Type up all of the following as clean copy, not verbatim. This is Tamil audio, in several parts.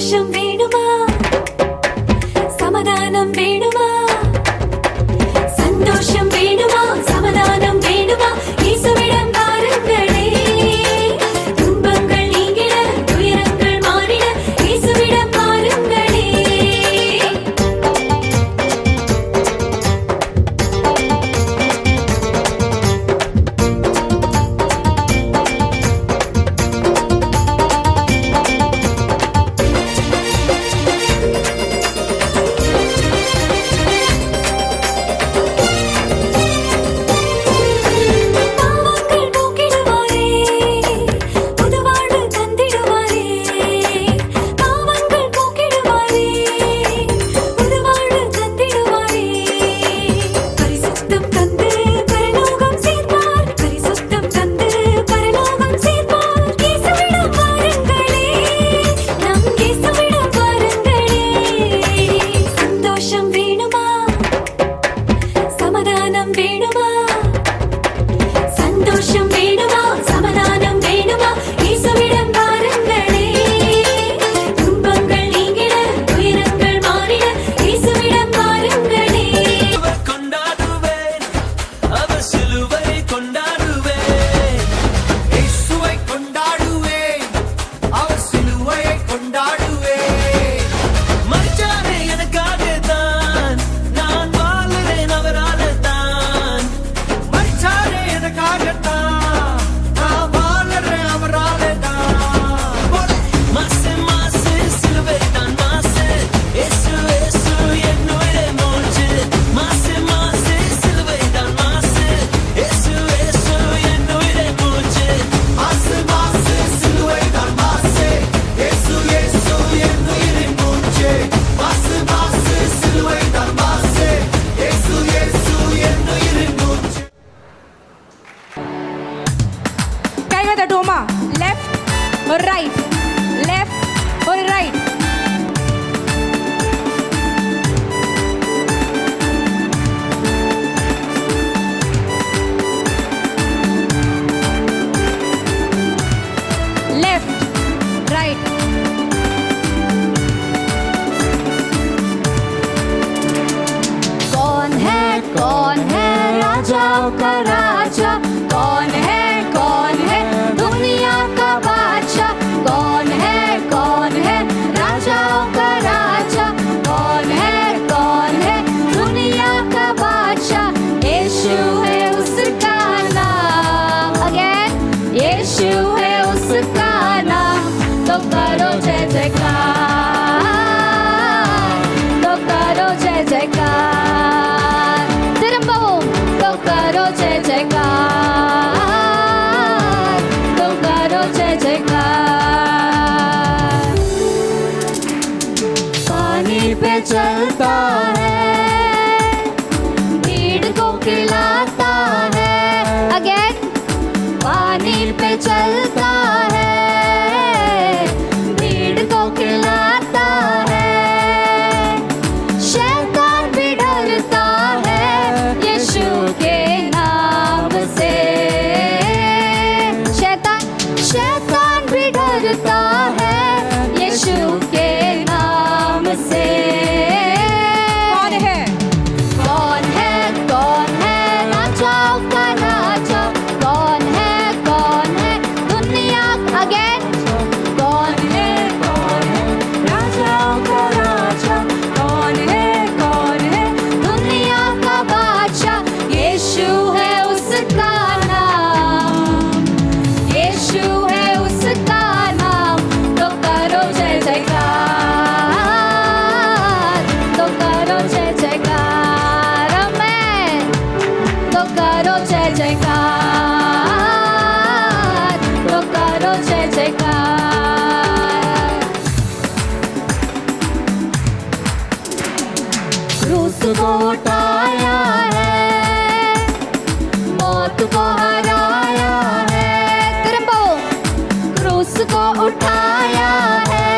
சந்தோஷம் வேணுமா, சமாதானம் வேணுமா, சந்தோஷம் வேணுமா, சமாதானம் வேணுமா, இயேசுவிடம் வாருங்களே. துன்பங்கள் நீங்கிட, துயரங்கள் மாறிட, இயேசுவிடம் வாருங்களே. Left or right, left or right. Left, right. कौन है राजाओं का राजा, कौन है दुनिया का बादशाह, कौन है राजाओं का राजा, कौन है दुनिया का बादशाह, यीशु है उसका नाम, अगेन यीशु है उसका नाम, तो करो जय जयकार, तो करो जय जयकार, திரும்பவும் तो करो जय जयकार, तो करो जय जयकार। पानी पे चलता है, भीड़ को खिलाता है, अगेन पानी पे चलता है, भीड़ को खिलाता है, शैतान भी डरता है यीशु के नाम से, शैतान भी डरता है यीशु के नाम से। कौन है राजाओं का राजा, कौन है दुनिया, अगेन कौन है राजाओं का राजा, कौन है दुनिया का बादशाह, यीशु है उसका नाम, यीशु है उसका नाम, तो करो जय जयकार, तो करो जय जयकार, आमेन, तो करो जय जयकार, तो करो जय जयकार। क्रूस को उठाया है, मौत को हराया है, திரும்பவும் क्रूस को उठाया है,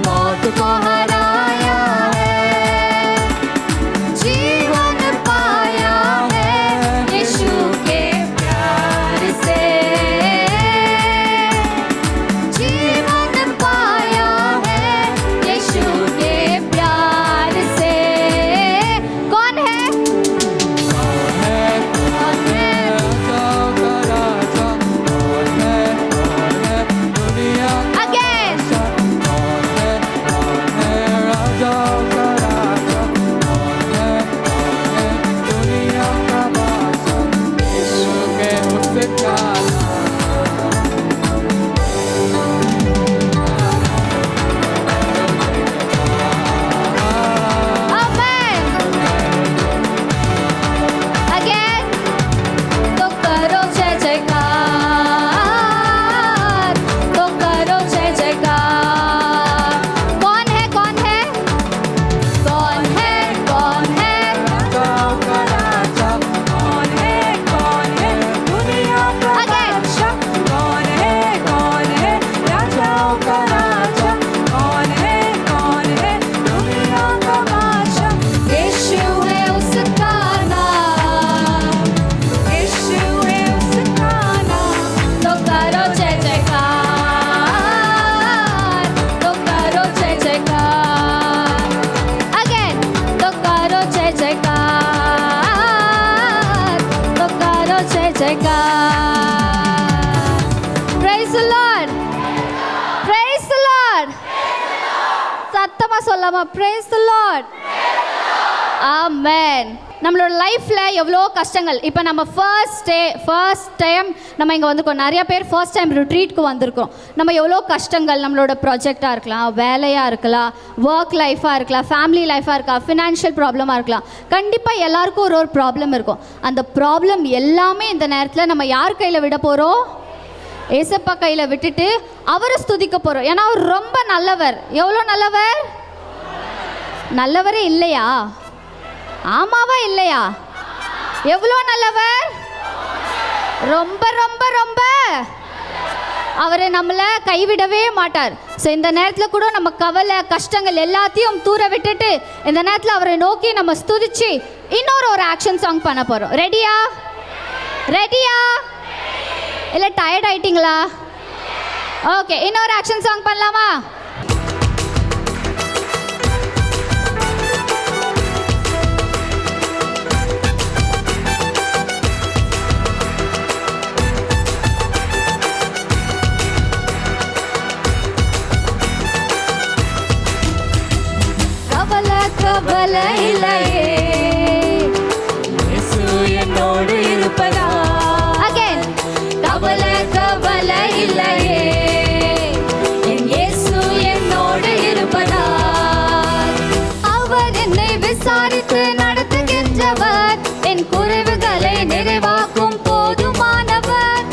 मौत को हराया है, जीवन पाया है यीशु के प्यार से, जीवन पाया मिलेगा। Praise the Lord. Praise the Lord. சத்தமா சொல்லாமா? Praise the Lord. Amen. நம்மளோட லைஃப்பில் எவ்வளோ கஷ்டங்கள். இப்போ நம்ம ஃபர்ஸ்ட் டைம் நம்ம இங்கே வந்திருக்கோம். நிறைய பேர் ஃபர்ஸ்ட் டைம் ரிட்ரீட்க்கு வந்திருக்கோம். நம்ம எவ்வளோ கஷ்டங்கள், நம்மளோட ப்ராஜெக்டாக இருக்கலாம், வேலையாக இருக்கலாம், ஒர்க் லைஃபாக இருக்கலாம், ஃபேமிலி லைஃபாக இருக்கலாம், ஃபினான்ஷியல் ப்ராப்ளமாக இருக்கலாம். கண்டிப்பாக எல்லாருக்கும் ஒரு ப்ராப்ளம் இருக்கும். அந்த ப்ராப்ளம் எல்லாமே இந்த நேரத்தில் நம்ம யார் கையில் விட போகிறோம்? ஏசப்பா கையில் விட்டுட்டு அவரை ஸ்துதிக்க போகிறோம். ஏன்னா அவர் ரொம்ப நல்லவர். எவ்வளோ நல்லவர்? நல்லவரே இல்லையா? ஆமாவா இல்லையா? எவ்வளோ நல்லவர்? ரொம்ப ரொம்ப ரொம்ப. அவரை நம்மளை கைவிடவே மாட்டார். ஸோ இந்த நேரத்தில் கூட நம்ம கவலை கஷ்டங்கள் எல்லாத்தையும் தூர விட்டுட்டு இந்த நேரத்தில் அவரை நோக்கி நம்ம ஸ்துதிச்சு இன்னொரு ஆக்ஷன் சாங் பண்ண போகிறோம். ரெடியா? ரெடியா? இல்லை டயர்ட் ஆயிட்டீங்களா? ஓகே, இன்னொரு ஆக்ஷன் சாங் பண்ணலாமா? கவலை இல்லையே, இயேசு என்னோடு இருப்பதா. அகைன். கவலை இல்லையே, என் இயேசு என்னோடு இருப்பதா. அவர் என்னை விசாரித்து நடத்துகின்றவர், என் குறைவுகளை நிறைவாக்கும் போதுமானவர்.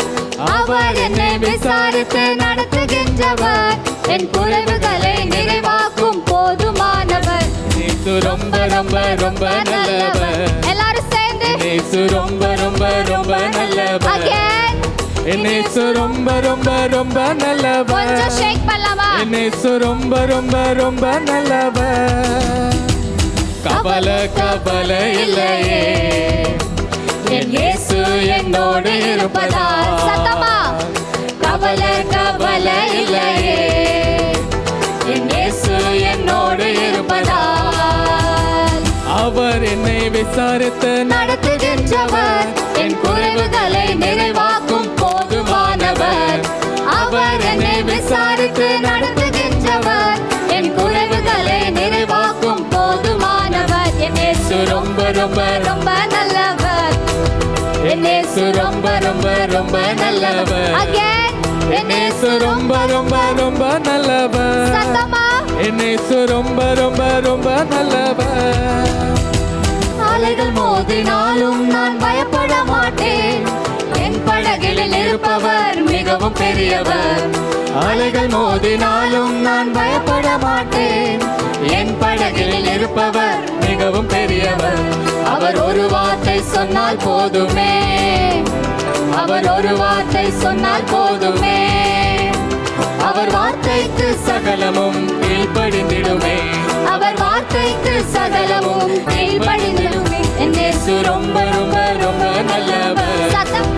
அவர் என்னை விசாரித்து நடத்துகின்றவர், என் குறைவுகளை நிறைவாக்கும் போதுமானவர். இயேசு ரொம்ப ரொம்ப ரொம்ப நல்லவர். எல்லாரும் சேர்ந்து இயேசு ரொம்ப ரொம்ப ரொம்ப நல்லவர். அகைன். இயேசு ரொம்ப ரொம்ப ரொம்ப நல்லவர். கொஞ்சம் ஷேக் பண்ணலாமா? இயேசு ரொம்ப ரொம்ப ரொம்ப நல்லவர். கவலை இல்லையே, என் இயேசு என்னோடு இருப்பதா. சத்தமா. கவலை இல்லையே, என் இயேசு என்னோடு இருப்பதா. அவர் என்னை விசாரித்து நடத்துகின்றவர், என் குறைவுகளை நிறைவாக்கும் போதுமானவர். அவர் என்னை விசாரித்து நடத்துகின்றவர், என் குறைவுகளை நிறைவாக்கும் போதுமானவர். என் இயேசு ரொம்ப ரொம்ப ரொம்ப நல்லவர். என் இயேசு ரொம்ப ரொம்ப ரொம்ப நல்லவர். அகைன். என் இயேசு ரொம்ப ரொம்ப ரொம்ப நல்லவர். சத்தமா. என் இயேசு ரொம்ப ரொம்ப ரொம்ப நல்லவர். அலைகள் மோதினாலும் நான் பயப்பட மாட்டேன், என் படகில் இருப்பவர் மிகவும் பெரியவர். அலைகள் மோதினாலும் நான் பயப்பட மாட்டேன், என் படகில் இருப்பவர் மிகவும் பெரியவர். அவர் ஒரு வார்த்தை சொன்னால் போதுமே, அவர் ஒரு வார்த்தை சொன்னால் போதுமே. அவர் வார்த்தைக்கு சகலமும் கீழ்ப்படிந்திடுமே. அவர் வார்த்தைக்கு சகலமும் கீழ்ப்படிந்திடுமே. என் இயேசு ரொம்ப ரொம்ப ரொம்ப நல்லவர். சத்தம்.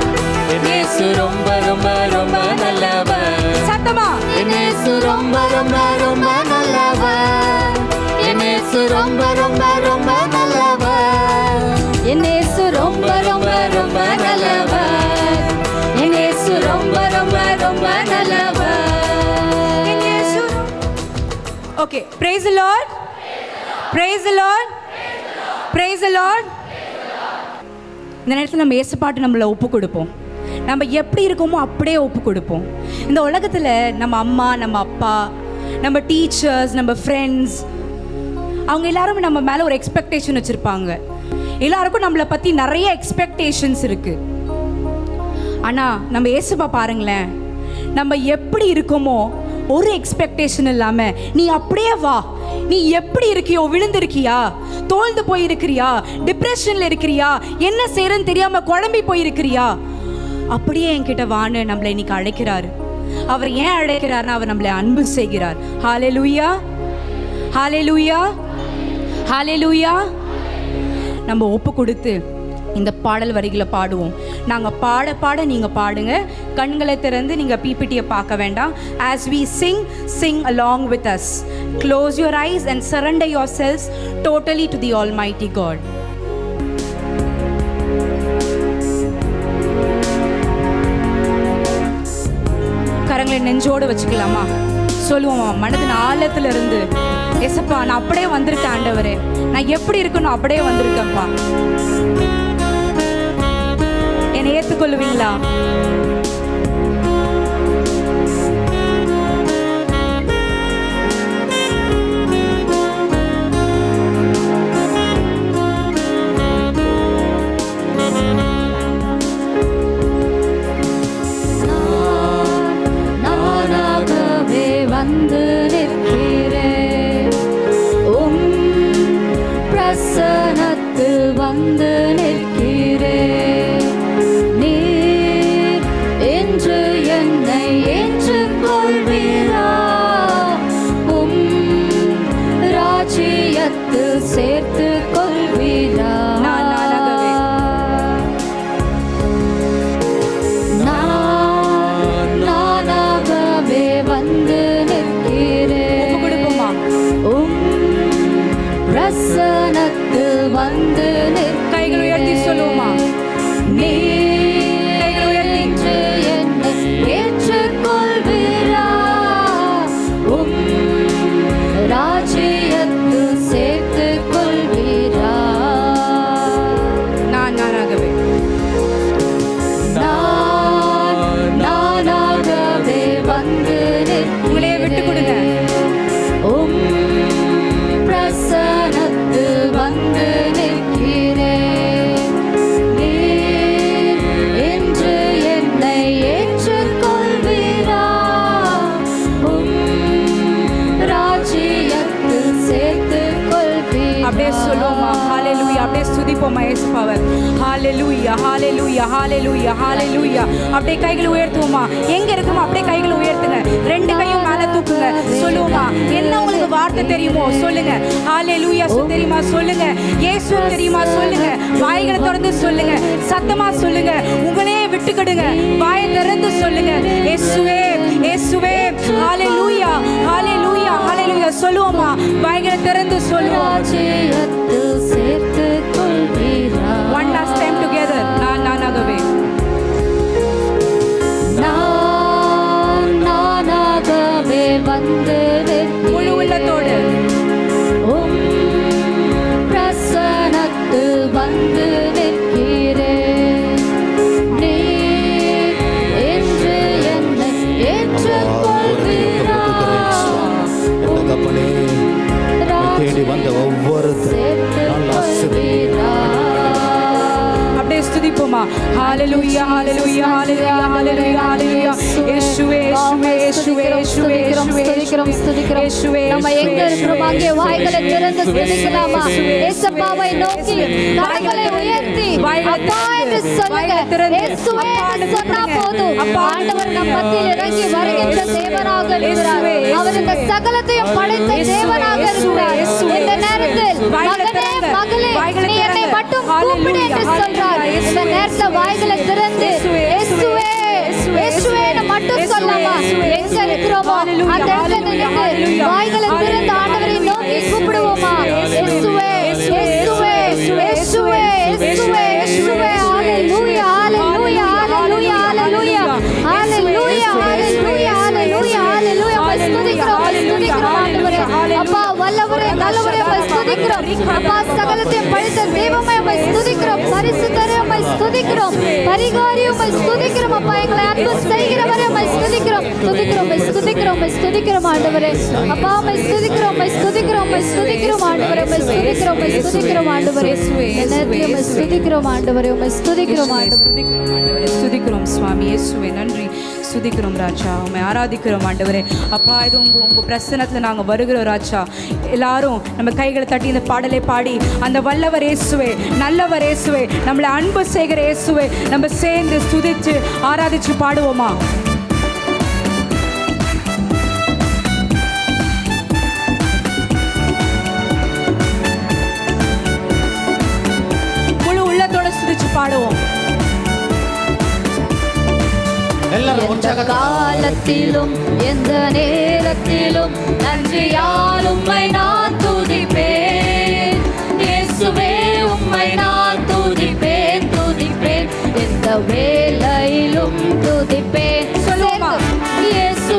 என் இயேசு ரொம்ப ரொம்ப ரொம்ப நல்லவர். சத்தமா. என் இயேசு ரொம்ப ரொம்ப ரொம்ப நல்லவர். என் இயேசு ரொம்ப ரொம்ப ரொம்ப நல்லவர். என் இயேசு ரொம்ப ரொம்ப ரொம்ப நல்லவர். என் இயேசு ரொம்ப ரொம்ப ரொம்ப நல்லவர். Okay, praise the Lord. Praise the Lord. Praise the Lord. இந்த நேரத்தில் நம்ம ஏசப்பாட்டு நம்மளை ஒப்பு கொடுப்போம். நம்ம எப்படி இருக்கோமோ அப்படியே ஒப்பு கொடுப்போம். இந்த உலகத்தில் நம்ம அம்மா, நம்ம அப்பா, நம்ம டீச்சர்ஸ், நம்ம ஃப்ரெண்ட்ஸ், அவங்க எல்லாரும் நம்ம மேலே ஒரு எக்ஸ்பெக்டேஷன் வச்சுருப்பாங்க. எல்லாருக்கும் நம்மளை பற்றி நிறைய எக்ஸ்பெக்டேஷன்ஸ் இருக்குது. ஆனால் நம்ம ஏசப்பா பாருங்களேன், நம்ம எப்படி இருக்கோமோ ஒரு எக்ஸ்பெக்டேஷன் இல்லாமல் நீ அப்படியே வா, நீ எப்படி இருக்கியோ, விழுந்திருக்கியா, தோழ்ந்து போயிருக்கிறியா, டிப்ரெஷனில் இருக்கிறியா, என்ன செய்யறன்னு தெரியாமல் குழம்பி போயிருக்கிறியா, அப்படியே என்கிட்ட வான்னு நம்மளை இன்னைக்கு அழைக்கிறாரு. அவர் ஏன் அழைக்கிறார்னா அவர் நம்மளை அன்பு செய்கிறார். ஹல்லேலூயா, ஹல்லேலூயா, ஹல்லேலூயா. நம்ம ஒப்பு கொடுத்து இந்த பாடல் வரிகளை பாடுவோம். நாங்கள் பாட பாட நீங்கள் பாடுங்க. கண்களை திறந்து நீங்கள் பிபிடியை பார்க்க வேண்டாம். As we sing along with us. Close your eyes and surrender yourselves totally to the Almighty God. கரங்களை நெஞ்சோடு வச்சுக்கலாமா? சொல்லுவோமா மனதின் ஆழத்துல இருந்து, ஏசப்பா நான் அப்படியே வந்திருக்கேன் ஆண்டவரே, நான் எப்படி இருக்கணும் அப்படியே வந்திருக்கேன்ப்பா, என்னை ஏற்றுக்கொள்ளுவீங்களா? நானாகவே வந்து நிற்கிறேன், உம் பிரசன்னத்தில் வந்து நிற்கிறேன். நீர் என்று என்னை ஏற்றுக்கொள்வீரா? உம் ராஜ்யத்தில் சேர்த்து கொள்வீரா? நானாகவே வந்து நிற்கிறேன், உம் பிரசன்னத்தில் வந்து கைகள் உயர்த்தி சொல்லுவோமா? நீர் என்று என்னை ஏற்றுக்கொள்வீரா? உம் ராஜ்யத்தில் சேர்த்து கொள்வீரா? நானாகவே நானாகவே வந்து உங்களையே விட்டு கொடுங்க. உம் பிரசன்னத்தில் வந்து நிற்கிறேன். நீர் என்று என்னை ஏற்றுக்கொள்வீரா? உம் ராஜ்யத்தில் சேர்த்து கொள்வீரா? அப்படியே சொல்லுவோமா? ஹalleluya, அப்படியே ஸ்துதிப்போமா இயேசுவை. ஹalleluya, ஹalleluya, ஹalleluya, ஹalleluya. அப்படியே கைகளை உயர்த்துவோமா? எங்க இருக்குமோ அப்படியே கைகளை உயர்த்துங்க, ரெண்டு கையும் மேல தூக்குங்க. சொல்லுவோமா? என்ன உங்களுக்கு வார்த்தை தெரியுமோ சொல்லுங்க. ஹalleluya தெரியுமா சொல்லுங்க, இயேசு தெரியுமா சொல்லுங்க. வாய்களை திறந்து சொல்லுங்க, சத்தமா சொல்லுங்க, உங்களே விட்டுக்கிடுங்க, வாயை திறந்து சொல்லுங்க. இயேசுவே, இயேசுவே, ஹalleluya, ஹalleluya, ஹalleluya. சொல்லுவோமா? வாய்களை திறந்து சொல்லுவோம். ராஜ்யத்தில் சேர்த்து கொள்வீரா? One last time together. நானாகவே நானாகவே வந்து முழு உள்ளத்தோடு உம் பிரசன்னத்தில் வந்து நிற்கிறேன். நீர் என்று என்னை ஏற்றுக்கொள்வீரா? தேடி வந்த ஒவ்வொருத்தரும் அப்படியே ஸ்துதிப்போமா? ஹalleluya, ஹalleluya, ஹalleluya, ஹalleluya, ஹalleluya. இயேசுவே, இயேசுவே, இயேசுவே, இயேசுவே, இயேசுவே, இயேசுவே. நம்ம எங்க இருக்கிறோம் அங்கே வாய்களை திறந்து ஸ்துதிக்கலாமா? இயேசுவை நோக்கி கரங்களை உயர்த்தி அப்பா என்று சொல்லுங்க. இயேசுவே என்று சொன்னா போதும், ஆண்டவர் நம் மத்தியில் இறங்கி வருகின்ற தேவனாக இருக்கிறார். அவர் இந்த சகலத்தையும் படைத்த தேவனாக இருக்கிறார். இந்த நேரத்தில் மகனே, மகளே, நீ என்னை மட்டும் கூப்பிடு என்று சொல்றார். இந்த நேரத்தில் வாய்களை திறந்து இயேசுவே, இயேசுவேன்னு மட்டும் சொல்லலாமா? எங்க இருக்கிறோமோ அந்த இடத்துல நின்று வாய்களை திறந்து ஆண்டவரை நோக்கி கூப்பிடுவோமா? இயேசுவே, இயேசுவே, இயேசுவே, இயேசுவே, இயேசுவே. ஹalleluya, ஹalleluya, ஹalleluya, ஹalleluya, ஹalleluya, ஹalleluya, ஹalleluya, ஹalleluya. ஸ்துதிக்கிறோம், ஸ்துதிக்கிறோம் ஆண்டவரே. அப்பா வல்லவரே, நல்லவரே, ஸ்துதிக்கிறோம். அப்பா சகலத்தையும் படைத்த தெய்வமே ஸ்துதிக்கிறோம். பரிசுத்தரே ஸ்துதிக்கிறோம். பரிகாரியும் ஸ்துதிக்கிறோம். அப்பா எங்களை அன்பு செய்கிறவரே ஸ்துதிக்கிறோம், ஸ்துதிக்கிறோம், ஸ்துதிக்கிறோம், ஸ்துதிக்கிறோம் ஆண்டவரே. அப்பா ஸ்துதிக்கிறோம், ஸ்துதிக்கிறோம், ஸ்துதிக்கிறோம் ஆண்டவரே. ஸ்துதிக்கிறோம், ஸ்துதிக்கிறோம் ஆண்டவரே. எல்லாத்தையும் ஸ்துதிக்கிறோம் ஆண்டவரே. ஸ்துதிக்கிறோம் ஆண்டவரே. ஸ்துதிக்கிறோம் சுவாமி இயேசுவே. நன்றி, ஸ்துதிக்கிறோம் ராஜா, உண்மை ஆராதிக்கிறோம் ஆண்டவரே. அப்பா இது உங்கள் பிரசன்னத்தில் நாங்கள் வருகிறோம் ராஜா. எல்லாரும் நம்ம கைகளை தட்டி இந்த பாடலை பாடி அந்த வல்லவர் இயேசுவே, நல்லவர் இயேசுவே, நம்மளை அன்பு செய்கிற இயேசுவே நம்ம சேர்ந்து ஸ்துதிச்சு ஆராதிச்சு பாடுவோமா? முழு உள்ளத்தோட ஸ்துதிச்சு பாடுவோம். எந்த காலத்திலும் எந்த நேரத்திலும் நன்றியால் உம்மை நான் துதிப்பேன். இயேசுவே உம்மை நான் துதிப்பேன், துதிப்பேன். எந்த வேளையிலும் துதிப்பேன். சொல்லுமா? இயேசு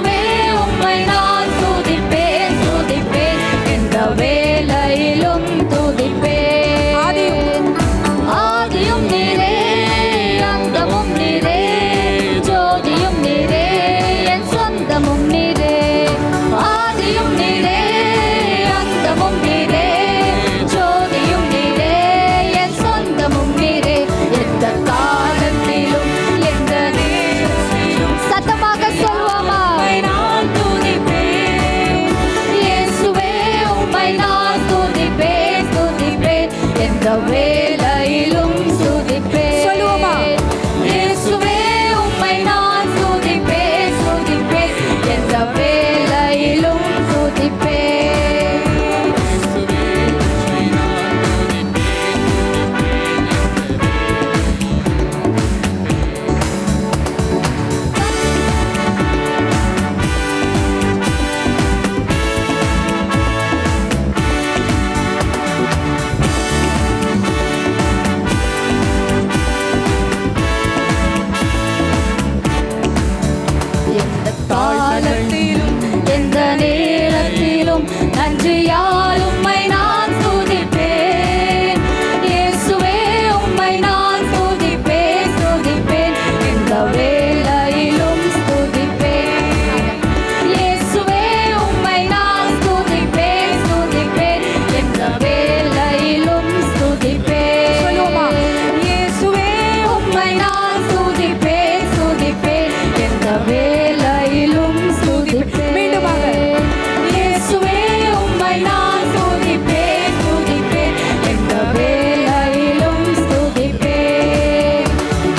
எந்த வேளையிலும் துதிப்பேன். சொல்லுவோமா? இயேசுவே உம்மை நான் துதிப்பேன், துதிப்பேன், எந்த வேளையிலும் துதிப்பேன். எந்த காலத்திலும் எந்த நேரத்திலும் நன்றியால் உம்மை நான் துதிப்பேன். இயேசுவே உம்மை நான் துதிப்பேன், துதிப்பேன், எந்த வேளையிலும் துதிப்பேன். இயேசுவே உம்மை நான் துதிப்பேன், துதிப்பேன், எந்த வேளையிலும் துதிப்பேன். சொல்லுவோமா? இயேசுவே உம்மை நான் துதிப்பேன், துதிப்பேன், எந்த வேளையிலும் துதிப்பேன். மீண்டுமாக. இயேசுவே உம்மை நான் துதிப்பேன், துதிப்பேன், எந்த வேளையிலும் துதிப்பேன்.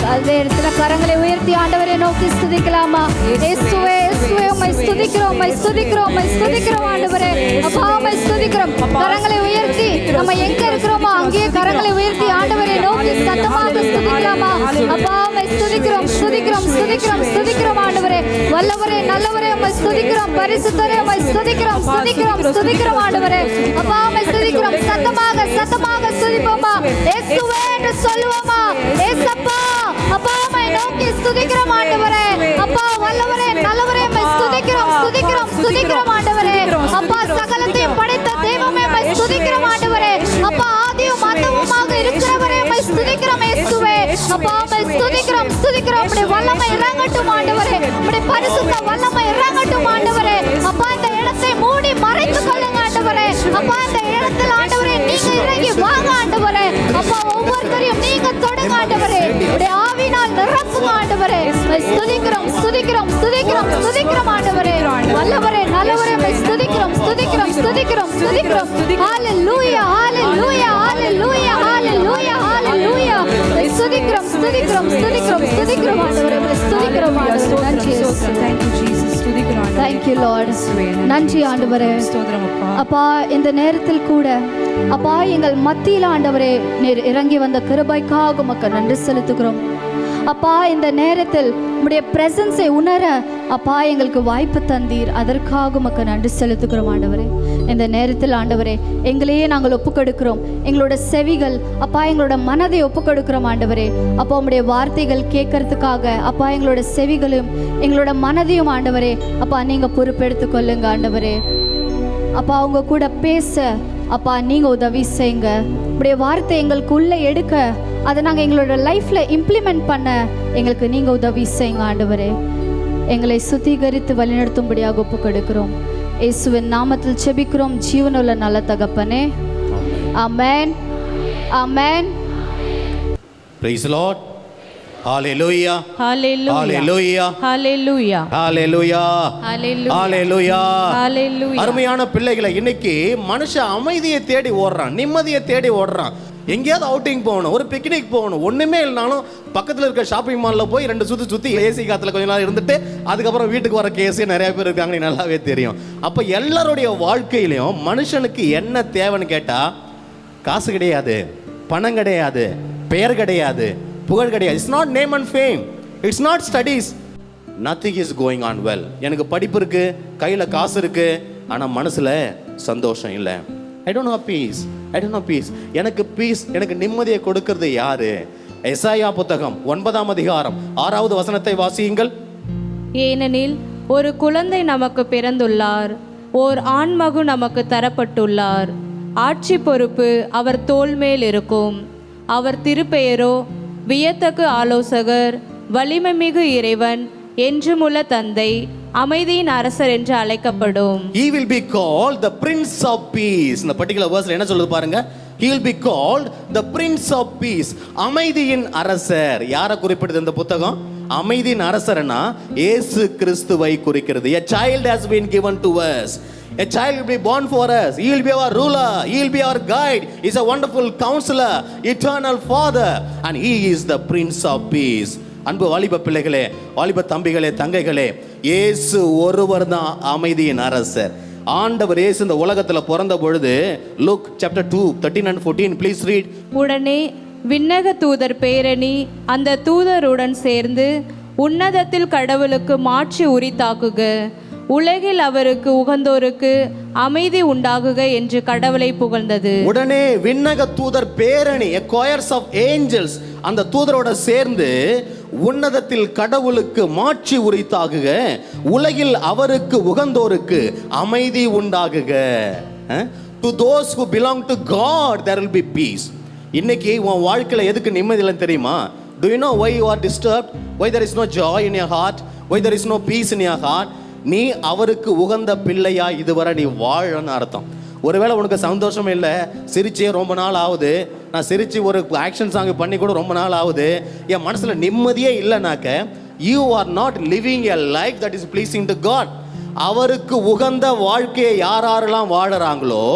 பல்வேறு கரங்களை உயர்த்தி ஆண்டவரை நோக்கி ஸ்துதிக்கலாமா? இயேசுவே, இயேசுவே உம்மை ஸ்துதிக்கிறோம், உம்மை ஸ்துதிக்கிறோம், உம்மை ஸ்துதிக்கிறோம் ஆண்டவரே. அப்பா உம்மை ஸ்துதிக்கிறோம். கரங்களை உயர்த்தி நம்ம எங்க இருக்கிறோமோ அங்கேயே கரங்களை உயர்த்தி ஆண்டவரை நோக்கி சத்தமாக ஸ்துதிக்கலாமா? அப்பா உம்மை ஸ்துதிக்கிறோம், ஸ்துதிக்கிறோம், ஸ்துதிக்கிறோம், ஸ்துதிக்கிறோம் ஆண்டவரே. வல்லவரே, நல்லவரே உம்மை ஸ்துதிக்கிறோம். பரிசுத்தரே உம்மை ஸ்துதிக்கிறோம், ஸ்துதிக்கிறோம், ஸ்துதிக்கிறோம் ஆண்டவரே. அப்பா உம்மை ஸ்துதிக்கிறோம். சத்தமாக, சத்தமாக ஸ்துதிப்போமா? இயேசுவே என்று சொல்லுவோமா? இயேசப்பா, அப்பா உம்மை நோக்கி ஸ்துதிக்கிறோம் ஆண்டவரே. அப்பா வல்லவரே, நல்லவரே உம்மை ஸ்துதிக்கிறோம், ஸ்துதிக்கிறோம், ஸ்துதிக்கிறோம் ஆண்டவரே. அப்பா சகலத்தையும் படைத்த தெய்வமே உம்மை ஸ்துதிக்கிறோம் ஆண்டவரே. அப்பா ஆதியும் அந்தமுமாக இருக்கிறவரே உம்மை ஸ்துதிக்கிறோம் இயேசுவே. அப்பா உம்மை ஸ்துதிக்கிறோம், ஸ்துதிக்கிறோம். உம்முடைய வல்லமை இறங்கட்டும் ஆண்டவரே. உம்முடைய பரிசுத்த வல்லமை இறங்கட்டும் ஆண்டவரே. அப்பா இந்த இடத்தை மூடி மறைத்துக் கொள்ளுங்க ஆண்டவரே. அப்பா இந்த இடத்தில் ஆண்டவரே நீங்க இறங்கி வாங்க ஆண்டவரே. அப்பா ஒவ்வொருத்தரையும் நீங்க தொடுங்க ஆண்டவரே. உம்முடைய ஆவியினால் நிரப்புங்க ஆண்டவரே. உம்மை ஸ்துதிக்கிறோம், ஸ்துதிக்கிறோம், ஸ்துதிக்கிறோம், ஸ்துதிக்கிறோம் ஆண்டவரே. வல்லவரே, நல்லவரே உம்மை ஸ்துதிக்கிறோம், ஸ்துதிக்கிறோம், ஸ்துதிக்கிறோம், ஸ்துதிக்கிறோம். ஹalleluya, ஹalleluya, ஹalleluya, ஹalleluya, ஹalleluya. உம்மை ஸ்துதிக்கிறோம், ஸ்துதிக்கிறோம், ஸ்துதிக்கிறோம், ஸ்துதிக்கிறோம் ஆண்டவரே. உம்மை ஸ்துதிக்கிறோம் ஆண்டவரே. நன்றி இயேசு. Thank you Jesus. ஸ்துதிக்கிறோம் ஆண்டவரே. Thank you Lord. நன்றி ஆண்டவரே. ஸ்தோத்திரம் அப்பா. அப்பா இந்த நேரத்தில் கூட அப்பா எங்கள் மத்தியில் ஆண்டவரே நீர் இறங்கி வந்த கிருபைக்காக உமக்கு நன்றி செலுத்துகிறோம். அப்பா இந்த நேரத்தில் உம்முடைய பிரசன்ஸை உணர அப்பா எங்களுக்கு வாய்ப்பு தந்தீர். அதற்காக உமக்கு நன்றி செலுத்துகிறோம் ஆண்டவரே. இந்த நேரத்தில் ஆண்டவரே எங்களையே நாங்கள் ஒப்புக்கொடுக்கிறோம். எங்களோட செவிகள் அப்பா எங்களோட மனதை ஒப்புக்கொடுக்கிறோம் ஆண்டவரே. அப்பா உம்முடைய வார்த்தைகள் கேட்கறதுக்காக அப்பா எங்களோட செவிகளையும் எங்களோட மனதையும் ஆண்டவரே அப்பா நீங்க பொறுப்பெடுத்துக் கொள்ளுங்க ஆண்டவரே. அப்பா அவங்க கூட பேச அப்பா நீங்க உதவி செய்யுங்க. உடைய வார்த்தை எங்களுக்கு உள்ள எடுக்க அதை நாங்கள் எங்களோட லைஃப்ல இம்ப்ளிமெண்ட் பண்ண எங்களுக்கு நீங்க உதவி செய்யுங்க ஆண்டவரே. எங்களை சுத்திகரித்து வழிநடத்தும்படியாக ஒப்புக்கொடுக்கிறோம். இயேசுவின் நாமத்தில் செபிக்கிறோம் ஜீவனுள்ள நல்ல தகப்பனே. ஆமென், ஆமென். Praise the Lord. Hallelujah. Hallelujah. Hallelujah. Hallelujah. Hallelujah. Hallelujah. Hallelujah. Hallelujah. அருமையான பிள்ளைகளை, இன்னைக்கு மனுஷன் அமைதியை தேடி ஓடுறான், நிம்மதியை தேடி ஓடுறான். எங்கேயாவது அவுட்டிங் போகணும், ஒரு பிக்னிக் போகணும், ஒன்றுமே இல்லைனாலும் பக்கத்தில் இருக்க ஷாப்பிங் மாலில் போய் 2 சுற்றி ஏசி காற்றுல கொஞ்ச நாள் இருந்துட்டு அதுக்கப்புறம் வீட்டுக்கு வர கேஸே நிறைய பேர் இருக்காங்க, நீ நல்லாவே தெரியும். அப்போ எல்லாருடைய வாழ்க்கையிலையும் மனுஷனுக்கு என்ன தேவைன்னு கேட்டால் காசு கிடையாது, பணம் கிடையாது, பெயர் கிடையாது, புகழ் கிடையாது. It's not name and fame, it's not studies, nothing is going on well. எனக்கு படிப்பு இருக்கு, கையில் காசு இருக்கு, ஆனால் மனசில் சந்தோஷம் இல்லை. I don't know peace, I don't know peace. எனக்கு பீஸ், எனக்கு நிம்மதியை கொடுக்கிறது யாரு? எசாயா புத்தகம் 9ஆம் அதிகாரம் 6வது வசனத்தை வாசியுங்கள். ஏனெனில் ஒரு குழந்தை நமக்கு பிறந்துள்ளார், ஓர் ஆண்மகு நமக்கு தரப்பட்டுள்ளார், ஆட்சி பொறுப்பு அவர் தோள் மேல் இருக்கும். அவர் திருப்பெயரோ வியத்தகு ஆலோசகர், வலிமைமிகு இறைவன், என்றுமுள்ள தந்தை, அமைதியின் அரசர் என்று அழைக்கப்படும். He will be called the Prince of Peace. இந்த பர்టిక్యులர் வேர்ஸ்ல என்ன சொல்லுது பாருங்க. He will be called the Prince of Peace. அமைதியின் அரசர். யாரை குறிப்பிடுது இந்த புத்தகம்? அமைதியின் அரசர்னா இயேசு கிறிஸ்துவை குறிக்கிறது. A child has been given to us. A child will be born for us. He will be our ruler. He will be our guide. He is a wonderful counselor, eternal father, and he is the prince of peace. அன்பு வாலிப பிள்ளைகளே, வாலிப தம்பிகளே, தங்கைகளே, இயேசு ஒருவர் தான் அமைதியின் அரசர். ஆண்டவர் இயேசு இந்த உலகத்துல பிறந்த பொழுது, Luke chapter 2 13 and 14, please read. உடனே விண்ணக தூதர் பேரணி அந்த தூதருடன் சேர்ந்து உன்னதத்தில் கடவுளுக்கு மாட்சி உரித்தாக்குக, உலகில் அவருக்கு உகந்தோருக்கு அமைதி உண்டாகுக என்று கடவுளை புகழ்ந்தது. உடனே விண்ணக தூதர் பேரணி, a choirs of angels, அந்த தூதரோட சேர்ந்து உன்னதத்தில் கடவுளுக்கு மாட்சி உரித்தாகுக, உலகில் அவருக்கு உகந்தோருக்கு அமைதி உண்டாகுக. To those who belong to God there will be peace. இன்னைக்கு உன் வாழ்க்கையில எதுக்கு நிம்மதி இல்லைன்னு தெரியுமா? Do you know why you are disturbed? Why there is no joy in your heart? Why there is no peace in your heart? நீ அவருக்கு உகந்த பிள்ளையா இதுவரை நீ வாழன்னு அர்த்தம். ஒருவேளை உனக்கு சந்தோஷம் இல்லை, சிரிச்சே ரொம்ப நாள் ஆகுது, நான் சிரிச்சு ஒரு ஆக்ஷன் சாங் பண்ணி கூட ரொம்ப நாள் ஆகுது, என் மனசுல நிம்மதியே இல்லைனாக்க, you are not living a life that is pleasing to God. அவருக்கு உகந்த வாழ்க்கையை யாரெல்லாம் வாழறாங்களோ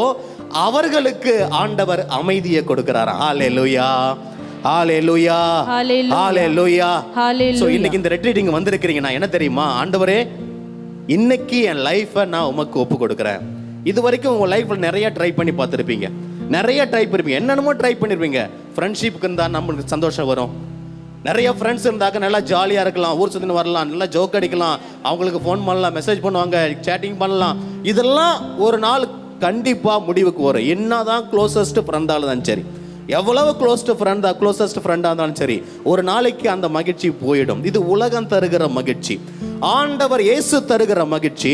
அவர்களுக்கு ஆண்டவர் அமைதியை கொடுக்கிறார். ஹalleluya, ஹalleluya, ஹalleluya. சோ இன்னைக்கு இந்த ரெட்ரீட்டிங் வந்திருக்கீங்க, நான் என்ன தெரியுமா, ஆண்டவரே இன்னைக்கு என் லைஃபை நான் உமக்கு ஒப்பு கொடுக்குறேன். இது வரைக்கும் உங்கள் லைஃப்பில் நிறைய ட்ரை பண்ணி பார்த்துருப்பீங்க, நிறைய ட்ரை பண்ணிருப்பீங்க, என்னென்னமோ ட்ரை பண்ணியிருப்பீங்க. ஃப்ரெண்ட்ஷிப்புக்கு இருந்தால் நம்மளுக்கு சந்தோஷம் வரும், நிறைய ஃப்ரெண்ட்ஸ் இருந்தாக்க நல்லா ஜாலியாக இருக்கலாம், ஊர் சுற்றின்னு வரலாம், நல்லா ஜோக் அடிக்கலாம், அவங்களுக்கு ஃபோன் பண்ணலாம், மெசேஜ் பண்ணுவாங்க, சேட்டிங் பண்ணலாம். இதெல்லாம் ஒரு நாள் கண்டிப்பாக முடிவுக்கு வரும். என்னதான் க்ளோசஸ்ட் ஃப்ரெண்டாக இருந்தாலும் சரி, எவ்வளவு க்ளோஸ்ட் ஃப்ரெண்டாக இருந்தாலும் சரி, ஒரு நாளைக்கு அந்த மகிழ்ச்சி போயிடும். இது உலகம் தருகிற மகிழ்ச்சி. ஆண்டவர் இயேசு தருகிற மகிழ்ச்சி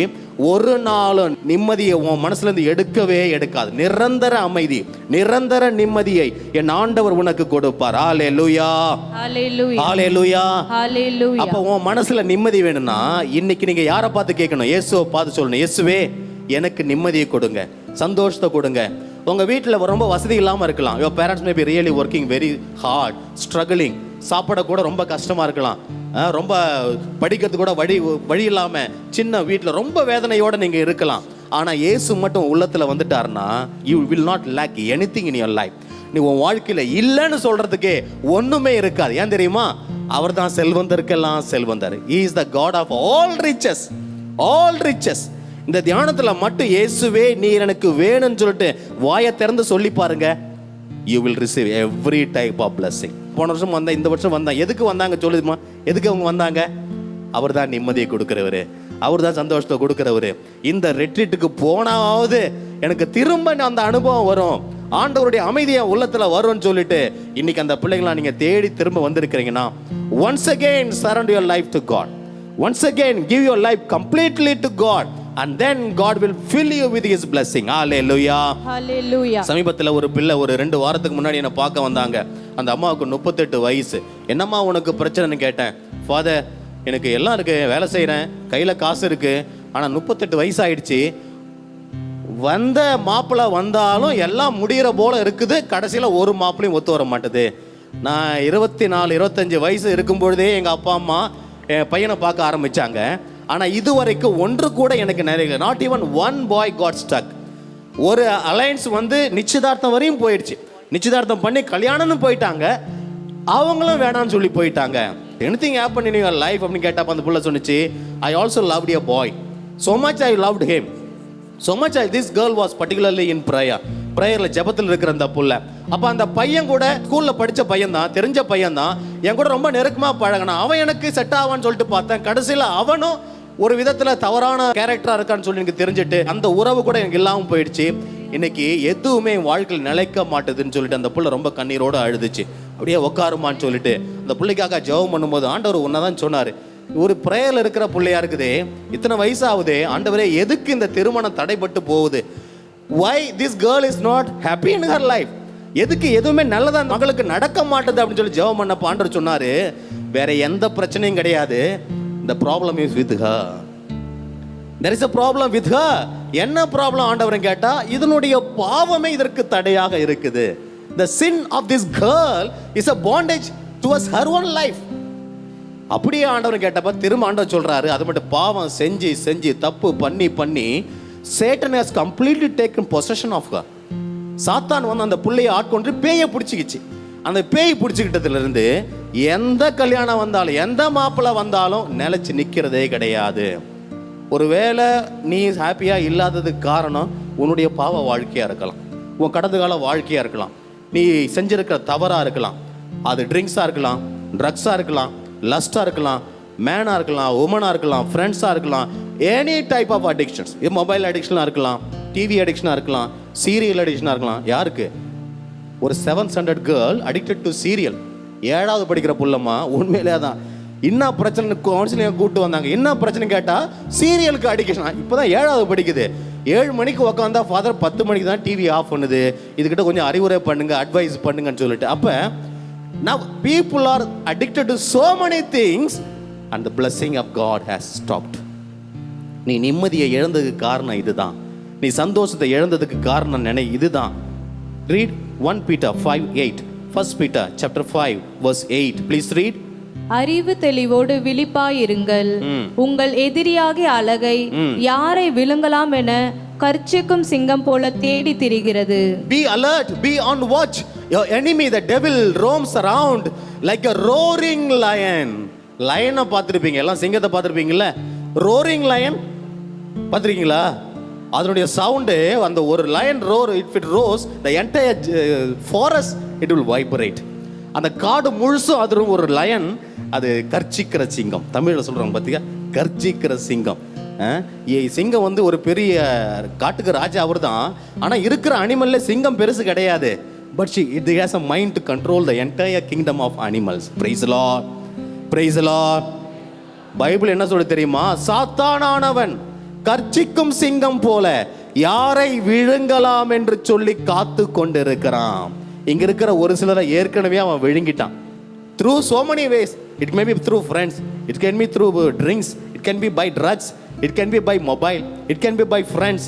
ஒரு நாளும் நிம்மதியை உன் மனசுல இருந்து எடுக்கவே எடுக்காது. நிரந்தர அமைதி, நிரந்தர நிம்மதியை என் ஆண்டவர் உனக்கு கொடுப்பார். ஹalleluya, ஹalleluya, ஹalleluya. அப்ப உன் மனசுல நிம்மதி வேணும்னா இன்னைக்கு நீங்க யாரை பார்த்து கேட்கணும்? இயேசுவை பார்த்து சொல்லணும், இயேசுவே எனக்கு நிம்மதியை கொடுங்க, சந்தோஷத்தை கொடுங்க. உங்க வீட்டில் ரொம்ப வசதி இல்லாமல் இருக்கலாம். Your parents may be really working very hard, struggling, சாப்பிட கூட ரொம்ப கஷ்டமா இருக்கலாம், ரொம்ப படிக்கிறது கூட வழி இல்லாமல் சின்ன வீட்டில் ரொம்ப வேதனையோடு நீங்கள் இருக்கலாம். ஆனால் இயேசு மட்டும் உள்ளத்தில் வந்துட்டாருன்னா you will not lack anything in your life. நீ உன் வாழ்க்கையில் இல்லைன்னு சொல்றதுக்கே ஒன்றுமே இருக்காது. ஏன் தெரியுமா? அவர் தான் செல்வந்தருக்கெல்லாம் செல்வந்தர். He is the God of all riches, all riches. இந்த தியானத்தில் மட்டும் இயேசுவே நீர் எனக்கு வேணும்னு சொல்லிட்டு வாயை திறந்து சொல்லி பாருங்க, you will receive every type of blessing. போன வருஷம் வந்தா, இந்த வருஷம் வந்தா, எதுக்கு வந்தாங்க சொல்லுதுமா? எதுக்கு அவங்க வந்தாங்க? அவர் தான் நிம்மதியை கொடுக்கிறவரு, அவர் தான் சந்தோஷத்தை கொடுக்கிறவரு. இந்த ரெட்ரீட்டுக்கு போனாவது எனக்கு திரும்ப அந்த அனுபவம் வரும், ஆண்டவருடைய அமைதியை உள்ளத்துல வரும்னு சொல்லிட்டு இன்னைக்கு அந்த பிள்ளைங்களா நீங்க தேடி திரும்ப வந்திருக்கிறீங்கன்னா, once again surrender your life to God, once again give your life completely to God, and then God will fill you with his blessing. Hallelujah, hallelujah. சமீபத்தில் ஒரு பிள்ளை ஒரு 2 வாரத்துக்கு முன்னாடி என்னை பார்க்க வந்தாங்க. அந்த அம்மாவுக்கு 38 வயசு. என்னம்மா உனக்கு பிரச்சனைன்னு கேட்டேன். ஃபாதர், எனக்கு எல்லாம் இருக்கு, வேலை செய்கிறேன், கையில் காசு இருக்கு, ஆனால் 38 வயசு ஆயிடுச்சு, வந்த மாப்பிள்ளை வந்தாலும் எல்லாம் முடிகிற போல இருக்குது, கடைசியில் ஒரு மாப்பிளையும் ஒத்து வர மாட்டுது. நான் 24 25 வயசு இருக்கும்பொழுதே எங்கள் அப்பா அம்மா என் பையனை பார்க்க ஆரம்பித்தாங்க. ஆனால் இதுவரைக்கும் ஒன்று கூட எனக்கு நிறைய, not even one boy God stuck. ஒரு அலையன்ஸ் வந்து நிச்சயதார்த்தம் வரையும் போயிடுச்சு, நிச்சயதார்த்தம் பண்ணி கல்யாணம்னு போயிட்டாங்க, அவங்களும் வேணான்னு சொல்லி போயிட்டாங்க. Anything happen in your life அப்படின்னு கேட்டப்ப அந்த புள்ள சொன்னிச்சு, I also loved a boy, so much I loved him, so much this girl was particularly in prayer. ப்ரேயர்ல ஜெபத்தில் இருக்கிற அந்த புள்ள. அப்போ அந்த பையன் கூட ஸ்கூல்ல படித்த பையன் தான், தெரிஞ்ச பையன் தான், என் கூட ரொம்ப நெருக்கமாக பழகினான். அவன் எனக்கு செட் ஆவான்னு சொல்லிட்டு பார்த்தேன். கடைசியில் அவனும் ஒரு விதத்தில் தவறான கேரக்டராக இருக்கான்னு சொல்லி எனக்கு தெரிஞ்சுட்டு அந்த உறவு கூட எனக்கு இல்லாமல் போயிடுச்சு. இன்னைக்கு எதுவுமே வாழ்க்கையில் நிலைக்க மாட்டுதுன்னு சொல்லிட்டு அந்த புள்ள ரொம்ப கண்ணீரோடு அழுதுச்சு. அப்படியே உட்காருமான்னு சொல்லிட்டு அந்த பிள்ளைக்காக ஜெபம் பண்ணும்போது ஆண்டவர் உன்னதான் சொன்னார், ஒரு ப்ரேயரில் இருக்கிற பிள்ளையா இருக்குதே, இத்தனை வயசாகுதே, ஆண்டவரே எதுக்கு இந்த திருமணம் தடைப்பட்டு போகுது? why this girl is not happy in her life? எதுக்கு எதுவுமே நல்லதா மகளுக்கு நடக்க மாட்டேது அப்படின்னு சொல்லி ஜெபம் பண்ணப்ப ஆண்டவர் சொன்னாரு, வேற எந்த பிரச்சனையும் கிடையாது, the problem is with her, there is a problem with her. என்ன ப்ராப்ளம் ஆண்டவரை கேட்டா, இதனுடைய பாவமே இதற்கு தடையாக இருக்குது. the sin of this girl is a bondage towards her own life. அப்படியே ஆண்டவர் கேட்டப்ப திரும்ப ஆண்டவர் சொல்றாரு, அது மட்டும் பாவம் செஞ்சு செஞ்சு தப்பு பண்ணி பண்ணி Satan has completely taken possession of her. சாத்தான் வந்து அந்த பிள்ளையை ஆட்கொண்டு பேயை பிடிச்சிக்கிச்சு. அந்த பேய் பிடிச்சிக்கிட்டதுலேருந்து எந்த கல்யாணம் வந்தாலும் எந்த மாப்பிள்ளை வந்தாலும் நிலைச்சு நிற்கிறதே கிடையாது. ஒருவேளை நீ ஹாப்பியாக இல்லாததுக்கு காரணம் உன்னுடைய பாவ வாழ்க்கையாக இருக்கலாம், உன் கடந்த கால வாழ்க்கையாக இருக்கலாம், நீ செஞ்சிருக்கிற தவறாக இருக்கலாம். அது ட்ரிங்க்ஸாக இருக்கலாம், ட்ரக்ஸாக இருக்கலாம், லஸ்டாக இருக்கலாம், மேனாக இருக்கலாம், உமனாக இருக்கலாம், ஃப்ரெண்ட்ஸாக இருக்கலாம், எனி டைப் ஆஃப் அடிக்ஷன்ஸ். இது மொபைல் அடிக்ஷனாக இருக்கலாம், டிவி அடிக்ஷனாக இருக்கலாம், சீரியல் அடிக்ஷனாக இருக்கலாம். யாருக்கு? ஒரு 7th standard girl addicted to serial. 7வது படிக்கிற புள்ளம்மா. உண்மையிலே தான் என்ன பிரச்சனை கவுன்சிலிங் கூப்பிட்டு வந்தாங்க. என்ன பிரச்சனை கேட்டால் சீரியலுக்கு அடிக்ஷன். இப்போ தான் 7வது படிக்குது. 7 மணிக்கு உட்காந்தா ஃபாதர் 10 மணிக்கு தான் டிவி ஆஃப் பண்ணுது. இதுக்கிட்ட கொஞ்சம் அறிவுரை பண்ணுங்க, அட்வைஸ் பண்ணுங்கன்னு சொல்லிட்டு. அப்போ now people are addicted to so many things and the blessing of God has stopped. நீ நிம்மதியை இழந்ததுக்கு காரணம் இதுதான். நீ சந்தோஷத்தை இழந்ததுக்கு காரணம் இதுதான். Read 1 Peter 5:8. 1 Peter chapter 5 verse 8. Please read. அறிவு தெளிவோடு விழிப்பாயிருங்கள். உங்கள் எதிரியாகிய அழகை யாரை விழுங்கலாம் என கர்ச்சிக்கும் சிங்கம் போல தேடி திரிகிறது. Be alert, be on watch. Your enemy, the devil, roams around like a roaring lion. லயனை பார்த்துருப்பீங்க, எல்லாம் சிங்கத்தை பார்த்துருப்பீங்கல்ல. ரோரிங் லயன் பார்த்துருக்கீங்களா? அதனுடைய சவுண்டு, அந்த ஒரு lion roar, it it roars the entire forest it will vibrate. அந்த காடு முழுசும் அது ஒரு லயன், அது கர்ச்சிக்கிற சிங்கம். தமிழில் சொல்கிறாங்க பார்த்தியா, கர்ச்சிக்கிற சிங்கம். சிங்கம் வந்து ஒரு பெரிய காட்டுக்கு ராஜா அவர் தான். ஆனால் இருக்கிற அனிமல்ல சிங்கம் பெருசு கிடையாது. But it has a mind to control the entire kingdom of animals. Praise the Lord. Praise the Lord. Bible என்ன சொல்ல தெரியுமா? சாத்தானானவன் கர்ச்சிக்கும் சிங்கம் போல யாரை விழுங்கலாம் என்று சொல்லி காத்து கொண்டிருக்கிறான். இங்க இருக்கிற ஒரு சிலரை ஏற்கனவே அவன் விழுங்கிட்டான். Through so many ways. It may be through friends, it can be through drinks, it can be by drugs, it can be by mobile, it can be by friends,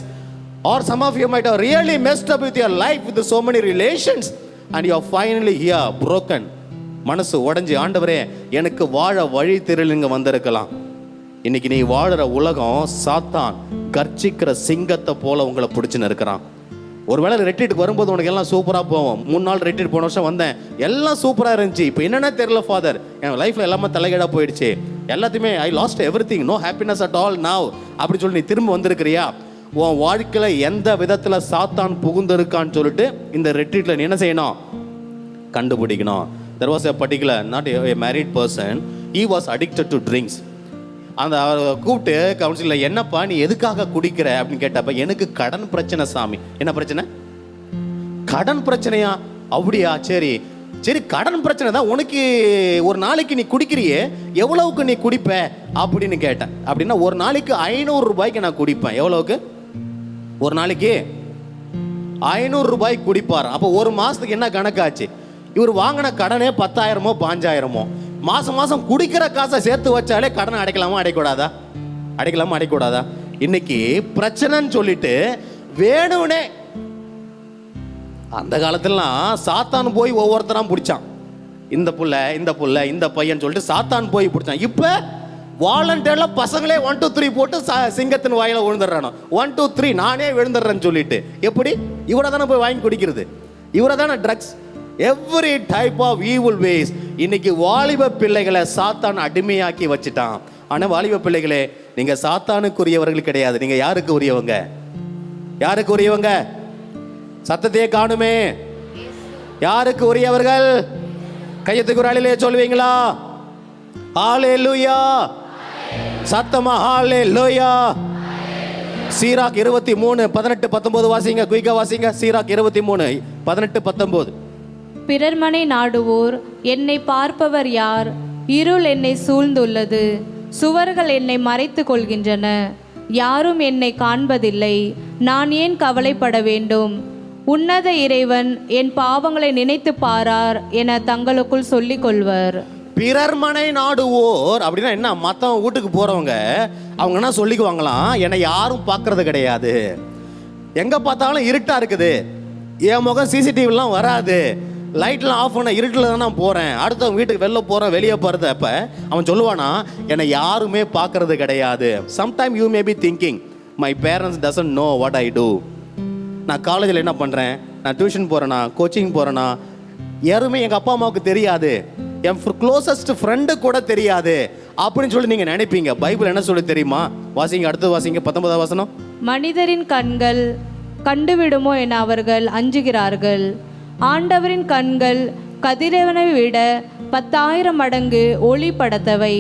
or some of you might have really messed up with your life with so many relations and you are finally here broken. மனசு உடைஞ்சு, ஆண்டவரே எனக்கு வாழ வழி தெரியலங்க வந்திருக்கலாம். இன்னைக்கு நீ வாழற உலகம் சாத்தான் கர்ச்சிக்கிற சிங்கத்தை போல உங்களை பிடிச்சுன்னு இருக்கிறான். ஒருவேளை ரெட்ரீட்டுக்கு வரும்போது உனக்கு எல்லாம் சூப்பராக போவோம். 3 நாள் ரெட்ரீட் போன வருஷம் வந்தேன், எல்லாம் சூப்பராக இருந்துச்சு. இப்போ என்னென்ன தெரியல ஃபாதர், என் லைஃப்பில் எல்லாமே தலைகீழாக போயிடுச்சு, எல்லாத்தையுமே I lost everything, no happiness at all now அப்படி சொல்லி நீ திரும்ப வந்திருக்கிறியா? உன் வாழ்க்கையில் எந்த விதத்தில் சாத்தான் புகுந்திருக்கான்னு சொல்லிட்டு இந்த ரெட்ரீட்டில் நீ என்ன செய்யணும்? கண்டுபிடிக்கணும். There was a particular, not a married person, he was addicted to drinks. அந்த கூப்பிட்டு கவுன்சிலில், என்னப்பா நீ எதுக்காக குடிக்கிற அப்படின்னு கேட்டப்ப, எனக்கு கடன் பிரச்சனை சாமி. என்ன பிரச்சனை? கடன் பிரச்சனையா? அப்படியா, சரி சரி, கடன் பிரச்சனை தான். உனக்கு ஒரு நாளைக்கு நீ குடிக்கிறியே, எவ்வளவுக்கு நீ குடிப்ப அப்படின்னு கேட்டேன். அப்படின்னா ஒரு நாளைக்கு 500 ரூபாய்க்கு நான் குடிப்பேன். எவ்வளவுக்கு? ஒரு நாளைக்கு 500 ரூபாய்க்கு குடிப்பார். அப்போ ஒரு மாதத்துக்கு என்ன கணக்காச்சு? இவர் வாங்கின கடனே 10,000மோ 5,000மோ. மாதம் மாதம் குடிக்கிற காசை சேர்த்து வச்சாலே கடனை அடைக்கலாமா அடைக்கூடாதா? அடைக்கலாமா அடைக்கூடாதா? இன்னைக்கு பிரச்சனைன்னு சொல்லிட்டு வேணும்னே, அந்த காலத்துலலாம் சாத்தான் போய் ஒவ்வொருத்தராம் பிடிச்சான். இந்த புள்ள இந்த புள்ள இந்த பையன் சொல்லிட்டு சாத்தான் போய் பிடிச்சான். இப்போ வாலண்டியர்ல பசங்களே 1 2 3 போட்டு சிங்கத்தின் வாயில விழுந்துடுறானோ. 1 2 3 நானே விழுந்துடுறேன்னு சொல்லிட்டு. எப்படி? இவரை தானே போய் வாங்கி குடிக்கிறது, இவரை தானே drugs, every type of evil ways. இன்னைக்கு வாலிப பிள்ளைகளை சாத்தான் அடிமையாக்கி வச்சுட்டான். ஆனால் வாலிப பிள்ளைகளே, நீங்க சாத்தானுக்குரியவர்கள் கிடையாது. நீங்க யாருக்கு உரியவங்க? யாருக்கு உரியவங்க? சத்தத்தையே காணுமே. யாருக்கு உரியவர்கள்? கையத்துக்கு ஒரு அழிலே சொல்லுவீங்களா? ஹல்லேலூயா. சத்தமா ஹல்லேலூயா. சீராக் 23 18 19 வாசிங்க, குயிக்கா வாசிங்க. சீராக் 23 18 19. பிறர்மனை நாடுவோர் என்னை பார்ப்பவர் யார்? இருள் என்னை சூழ்ந்துள்ளது, சுவர்கள் என்னை மறைத்து கொள்கின்றன, யாரும் என்னை காண்பதில்லை. நான் ஏன் கவலைப்பட வேண்டும்? உன்னத இறைவன் என் பாவங்களை நினைத்து பாரார் என தங்களுக்குள் சொல்லிக் கொள்வர். பிறர்மனை நாடுவோர் அப்படின்னா என்ன? மற்றவங்க வீட்டுக்கு போறவங்க அவங்க என்ன சொல்லிக்குவாங்களாம், என்னை யாரும் பார்க்கறது கிடையாது, எங்க பார்த்தாலும் இருட்டா இருக்குது, என் முகம் சிசிடிவிலாம் வராது, லைட்லாம் ஆஃப் பண்ண இருட்டில் தான் நான் போகிறேன், அடுத்தவங்க வீட்டுக்கு வெளில போகிறேன், வெளியே போகிறது. அப்போ அவன் சொல்லுவானா, என்னை யாருமே பார்க்கறது கிடையாது. Sometime you may be thinking my parents doesn't know what I do. நான் காலேஜில் என்ன பண்ணுறேன், நான் டியூஷன் போகிறேனா, கோச்சிங் போகிறேனா, யாருமே எங்கள் அப்பா அம்மாவுக்கு தெரியாது, என் க்ளோசஸ்ட் ஃப்ரெண்டு கூட தெரியாது அப்படின்னு சொல்லி நீங்கள் நினைப்பீங்க. பைபிள் என்ன சொல்லி தெரியுமா? வாசிங்க, அடுத்து வாசிங்க, 19ஆம் வசனம். மனிதரின் கண்கள் கண்டுவிடுமோ என அவர்கள் அஞ்சுகிறார்கள். ஆண்டவரின் கண்கள் கதிரவனை விட 10,000 மடங்கு ஒளி படைத்தவை.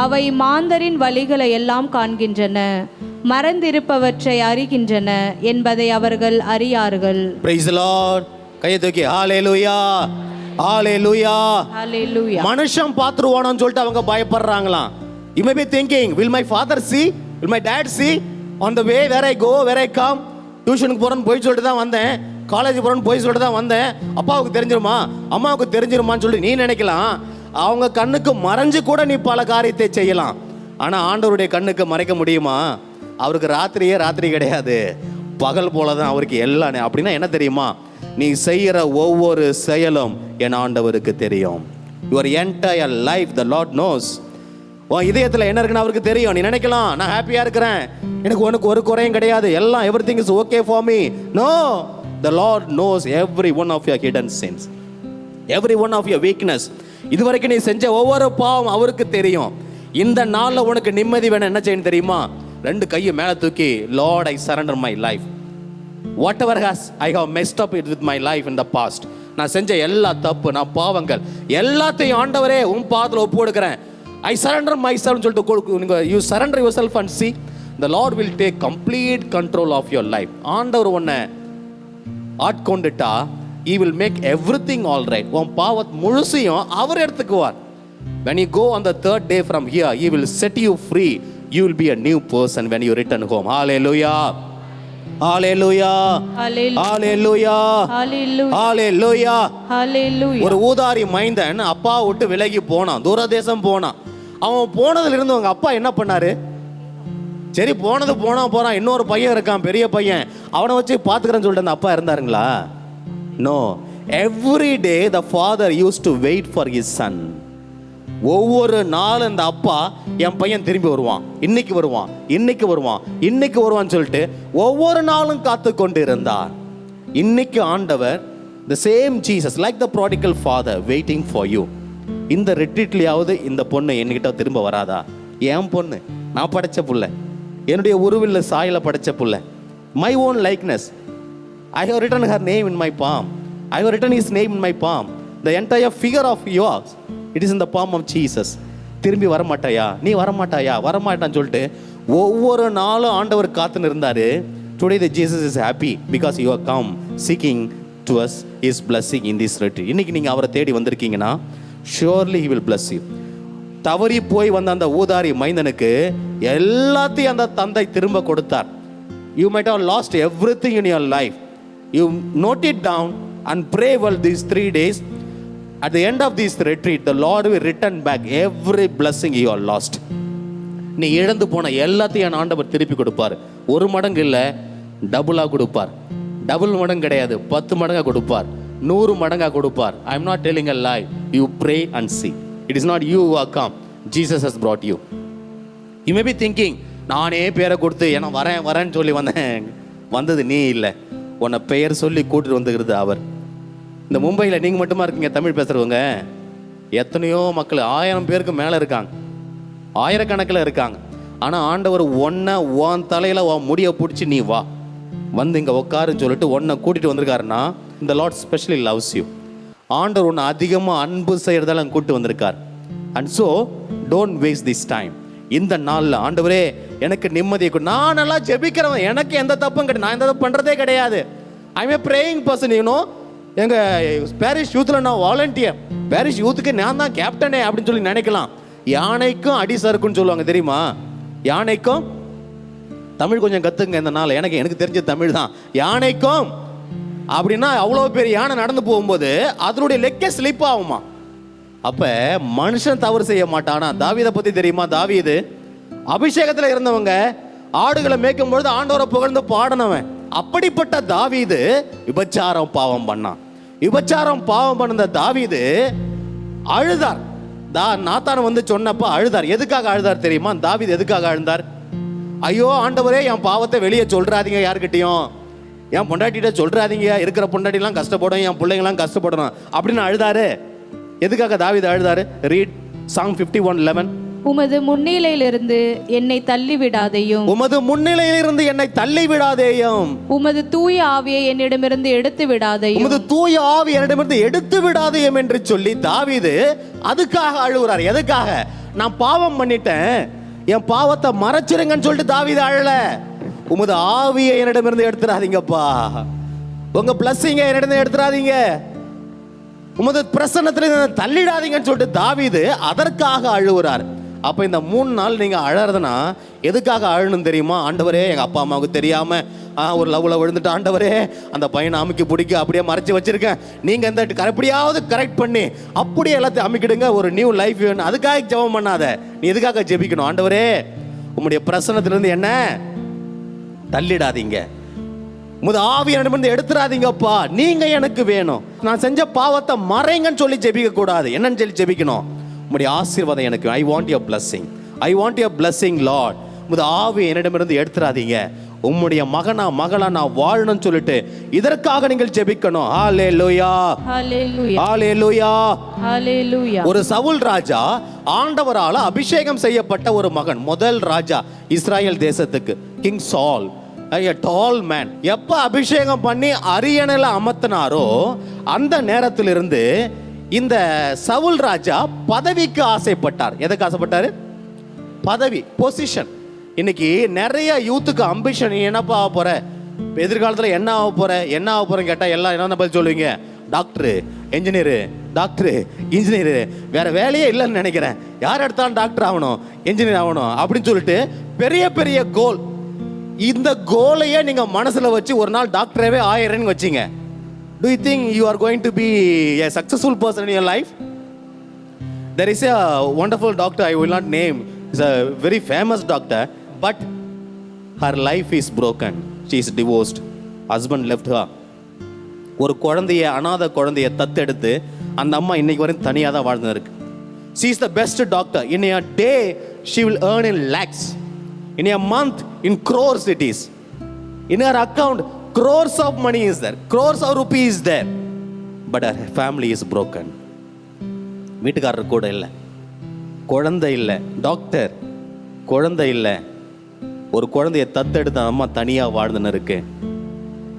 அவை மாந்தரின் வழிகளை எல்லாம் காண்கின்றன, மறந்திருப்பவற்றை அறிகின்றன என்பதை அவர்கள் அறியார்கள். Praise the Lord. கையை தூக்கி ஹalleluya, ஹalleluya, ஹalleluya. மனுஷன் பாத்துருவானோன்னு சொல்லிட்டு அவங்க பயப்படுறாங்களாம். You may be thinking, will my father see, will my dad see on the way where I go, where I come? டியூஷனுக்கு போறேன்னு போய் சொல்லிட்டு தான் வந்தேன், காலேஜ் போறேன்னு போய் சொல்லிட்டு தான் வந்தேன், அப்பாவுக்கு தெரிஞ்சிருமா, அம்மாவுக்கு தெரிஞ்சிருமான்னு சொல்லி நீ நினைக்கலாம். அவங்க கண்ணுக்கு மறைஞ்சு கூட நீ பல காரியத்தை செய்யலாம். ஆனா ஆண்டவருடைய கண்ணுக்கு மறைக்க முடியுமா? அவருக்கு ராத்திரியே ராத்திரி கிடையாது, பகல் போல தான் அவருக்கு எல்லாம். அப்படின்னா என்ன தெரியுமா? நீ செய்யற ஒவ்வொரு செயலும் என் ஆண்டவருக்கு தெரியும். Your entire life the Lord knows. உன் இதயத்தில் என்ன இருக்குன்னு அவருக்கு தெரியும். நீ நினைக்கலாம், நான் ஹாப்பியா இருக்கிறேன், எனக்கு உனக்கு ஒரு குறையும் கிடையாது, எல்லாம் everything is okay for me. No, the Lord knows every one of your hidden sins, every one of your weakness. இதுவரைக்கும் நீ செஞ்ச ஒவ்வொரு பாவம் அவருக்கு தெரியும். இந்த நாளில் உனக்கு நிம்மதி வேணும், என்ன செய்யணும் தெரியுமா? 2 கையை மேலே தூக்கி, Lord I surrender my life. whatever has I have messed up it with my life in the past, நான் செஞ்ச எல்லா தப்பு, நான் பாவங்கள் எல்லாத்தையும் ஆண்டவரே உன் பாதத்தில் ஒப்பு கொடுக்கிறேன். I surrender myself சொல்லிட்டு you surrender yourself and see the Lord will take complete control of your life. ஆண்டவர் உன்னை ஆட்கொண்டுட்டா he will make everything all right. உன் பாவத் முழுசையும் அவர் எடுத்துக்குவார். when you go on the 3rd day from here, he will set you free. You will be a new person when you return home. Hallelujah, hallelujah, hallelujah, hallelujah, hallelujah. ஒரு ஊதாரி மைந்தன் அப்பா விட்டு விலகி போனான், தூரதேசம் போனான். அவன் போனதுல இருந்து அவங்க அப்பா என்ன பண்ணாரு? சரி போனது போறான், இன்னொரு பையன் இருக்கான், பெரிய பையன், அவனை வச்சு பாத்துக்கிறேன்னு சொல்லிட்டு அந்த அப்பா இருந்தாருங்களா? No. Every day the father use to wait for his son. ஒவ்வொரு நாளும் இந்த அப்பா என் பையன் திரும்பி வருவான், இன்னைக்கு வருவான், இன்னைக்கு வருவான், இன்னைக்கு வருவான்னு சொல்லிட்டு ஒவ்வொரு நாளும் காத்து கொண்டு இருந்தார். இன்னைக்கு ஆண்டவர் the same Jesus like the prodigal father waiting for you. இந்த ரிட்ரீட்லயாவது இந்த பொண்ணு என்கிட்ட திரும்ப வராதா? என் பொண்ணு, நான் படைச்ச புள்ள, என்னுடைய உருவில் சாயல படைச்ச புள்ள, my own likeness. I have written her name in my palm. I have written his name in my palm. The entire figure of yours, it is in the palm of Jesus. திரும்பி வரமாட்டாயா, நீ வரமாட்டாயா, வரமாட்டான்னு சொல்லிட்டு ஒவ்வொரு நாளும் ஆண்டவர் காத்துன்னு இருந்தாரு. Today the Jesus is happy because you have come seeking to us his blessing in this retreat. இன்னைக்கு நீங்க அவரை தேடி வந்திருக்கீங்கன்னா surely he will bless you. தவறி போய் வந்த அந்த ஊதாரி மைந்தனுக்கு எல்லாத்தையும் அந்த தந்தை திரும்ப கொடுத்தார். You might have lost everything in your life. You note it down and pray well these 3 days. At the end of this retreat, the Lord will return back every blessing you have lost. நீ இழந்து போன எல்லாத்தையும் ஆண்டவர் திருப்பி கொடுப்பார். 1 மடங்கு இல்லை, டபுளாக கொடுப்பார். டபுள் மடங்கு கிடையாது, 10 மடங்காக கொடுப்பார், 100 மடங்காக கொடுப்பார். I am not telling a lie. You pray and see. It is not you who have come. Jesus has brought you. You may be thinking, நானே பேரை கொடுத்து ஏன்னா வரேன்னு சொல்லி வந்தது நீ இல்லை, உன்னை பெயர் சொல்லி கூட்டிட்டு வந்துக்கிறது அவர். இந்த மும்பையில் நீங்கள் மட்டுமா இருக்கீங்க தமிழ் பேசுகிறவங்க? எத்தனையோ மக்கள் 1000 பேருக்கு மேலே இருக்காங்க, ஆயிரக்கணக்கில் இருக்காங்க. ஆனால் ஆண்டவர் ஒன்றை உன் தலையில் முடிய பிடிச்சி நீ வா வந்து இங்கே உட்காருன்னு சொல்லிட்டு ஒன்றை கூட்டிகிட்டு வந்திருக்காருன்னா இந்த லார்ட் ஸ்பெஷலி லவ்ஸ் யூ. ஆண்டவர் ஒன்று அதிகமாக அன்பு செய்கிறதால கூப்பிட்டு வந்திருக்கார். And so don't waste this time. இந்த நாளில் ஆண்டவரே எனக்கு நிம்மதியை கொடு. நான் நல்லா ஜெபிக்கிறவன், எனக்கு எந்த தப்பும் கிடையாது, நான் எந்த தப்பு பண்ணுறதே கிடையாது. I M A praying person. You know, எங்கள் பேரிஷ் யூத்தில் நான் வாலண்டியர், பேரிஷ் யூத்துக்கு நான் தான் கேப்டனே அப்படின்னு சொல்லி நினைக்கலாம். யானைக்கும் அடி சறுக்குன்னு சொல்லுவாங்க தெரியுமா? யானைக்கும் தமிழ் கொஞ்சம் கற்றுங்க இந்த நாள். எனக்கு தெரிஞ்ச தமிழ் தான். யானைக்கும் அப்படின்னா அவ்வளோ பெரிய யானை நடந்து போகும்போது அதனுடைய லெக்கே ஸ்லிப் ஆகுமா? அப்போ மனுஷன் தவறு செய்ய மாட்டானா? தாவீதை பற்றி தெரியுமா? தாவீது அபிஷேகத்தில் இருந்தவங்க, ஆடுகளை மேய்க்கும் பொழுது ஆண்டவரை புகழ்ந்து பாடினவன். அப்படிப்பட்ட தாவீது விபச்சாரம் பாவம் பண்ணான். விபச்சாரம் பாவம் பண்ண தாவீது அழுதார். நாத்தான் வந்து சொன்னப்ப அழுதார். எதுக்காக அழுதார் தெரியுமா? தாவீது எதுக்காக அழுந்தார்? ஐயோ ஆண்டவரே என் பாவத்தை வெளியே சொல்றாதீங்க, யாருக்கிட்டையும் என் பொண்டாட்டிகிட்ட சொல்றாதீங்க, இருக்கிற பொண்டாட்டிலாம் கஷ்டப்படும், என் பிள்ளைங்களாம் கஷ்டப்படணும் அப்படின்னு அழுதாரு. எதுக்காக தாவீது அழுதாரு? Read Psalm 51:11. உமது முன்னிலையிலிருந்து என்னை தள்ளி விடாதேயும், உமது முன்னிலையிலிருந்து என்னை தள்ளி விடாதேயும், உமது தூய ஆவியை என்னிடமிருந்து எடுத்து விடாதேயும், உமது தூய ஆவி என்னிடமிருந்து எடுத்து விடாதேயும் என்று சொல்லி தாவீது அதுக்காக அழுகுறார். எதுக்காக? நான் பாவம் பண்ணிட்டேன், என் பாவத்தை மறைச்சிருங்கன்னு சொல்லிட்டு தாவீது அழல. உமது ஆவியை என்னிடமிருந்து எடுத்துறாதீங்கப்பா, உங்க பிளஸ்ஸிங்க என்னிடம் எடுத்துறாதீங்க, உமது பிரசன்னத்தில் தள்ளிடாதீங்கன்னு சொல்லிட்டு தாவீது அதற்காக அழுகுறார். அப்ப இந்த 3 நாள் நீங்க அழறதுனா எதுக்காக அழணும் தெரியுமா? ஆண்டவரே எங்க அப்பா அம்மாவுக்கு தெரியாம ஒரு லவ்ல விழுந்துட்டு, ஆண்டவரே அந்த பையனை அமுக்கி பிடிக்க அப்படியே மறைச்சு வச்சிருக்கேன், நீங்க இந்த எப்படியாவது கரெக்ட் பண்ணி அப்படியே எல்லாத்தையும் அமுக்கிடுங்க, ஒரு நியூ லைஃப் வேணும். அதுக்காக ஜெபம் பண்ணாத. நீ எதுக்காக ஜெபிக்கணும்? ஆண்டவரே உம்முடைய பிரசன்னத்திலிருந்து என்ன தள்ளிடாதீங்க, உமது ஆவியிடமிருந்து எடுத்துறாதீங்கப்பா, நீங்க எனக்கு வேணும், நான் செஞ்ச பாவத்தை மறைங்கன்னு சொல்லி ஜெபிக்க கூடாது. என்னன்னு சொல்லி ஜெபிக்கணும்? உம்முடைய ஆசீர்வாதம் எனக்கு, I want your blessing, I want your blessing Lord, உமது ஆவி என்னிடமிருந்து எடுத்துறாதீங்க, உம்முடைய மகளா நான் வாழணும்னு சொல்லிட்டு இதற்காக நீங்கள் ஜெபிக்கணும். ஹல்லேலூயா, ஹல்லேலூயா, ஹல்லேலூயா, ஹல்லேலூயா. ஒரு சவுல் ராஜா ஆண்டவரால் அபிஷேகம் செய்யப்பட்ட ஒரு மகன், முதல் ராஜா இஸ்ராயல் தேசத்துக்கு, கிங் சால், a tall man. எப்ப அபிஷேகம் பண்ணி அரியணையில அமர்த்தினாரோ அந்த நேரத்திலிருந்து இந்த சவுல் ராஜா பதவிக்கு ஆசைப்பட்டார். எதுக்கு ஆசைப்பட்டாரு? பதவி, பொசிஷன். இன்னைக்கு நிறைய யூத்துக்கு அம்பிஷன், என்னப்பா ஆக போற, எதிர்காலத்துல என்ன ஆக போறேன்னு கேட்டா எல்லாம் என்ன பதில் சொல்லுவீங்க? டாக்டரு, என்ஜினியரு, டாக்டரு, இன்ஜினியரு, வேற வேலையே இல்லைன்னு நினைக்கிறேன், யார் எடுத்தாலும் டாக்டர் ஆகணும், என்ஜினியர் ஆகணும் அப்படின்னு சொல்லிட்டு பெரிய பெரிய கோல். இந்த கோலையே நீங்க மனசுல வச்சு ஒரு நாள் டாக்டரவே ஆயிரன்னு வச்சீங்க. Do you think you are going to be a successful person in your life? There is a wonderful doctor, I will not name, is a very famous doctor, but her life is broken. She is divorced. Husband left her. ஒரு குழந்தைய, அனாதை குழந்தைய தத்தெடுத்து அந்த அம்மா இன்னைக்கு வரைக்கும் தனியாக தான் வாழ்ந்து இருக்கு. She is the best doctor. In a day she will earn in lakhs. In a month in crores it is. In her account crores of money is there, crores of rupees is there, but her family is broken. வீட்டுக்காரர் கூட இல்லை, குழந்தை இல்லை, டாக்டர், குழந்தை இல்லை, ஒரு குழந்தைய தத்தெடுத்த அம்மா தனியாக வாழ்ந்துன்னு இருக்கு.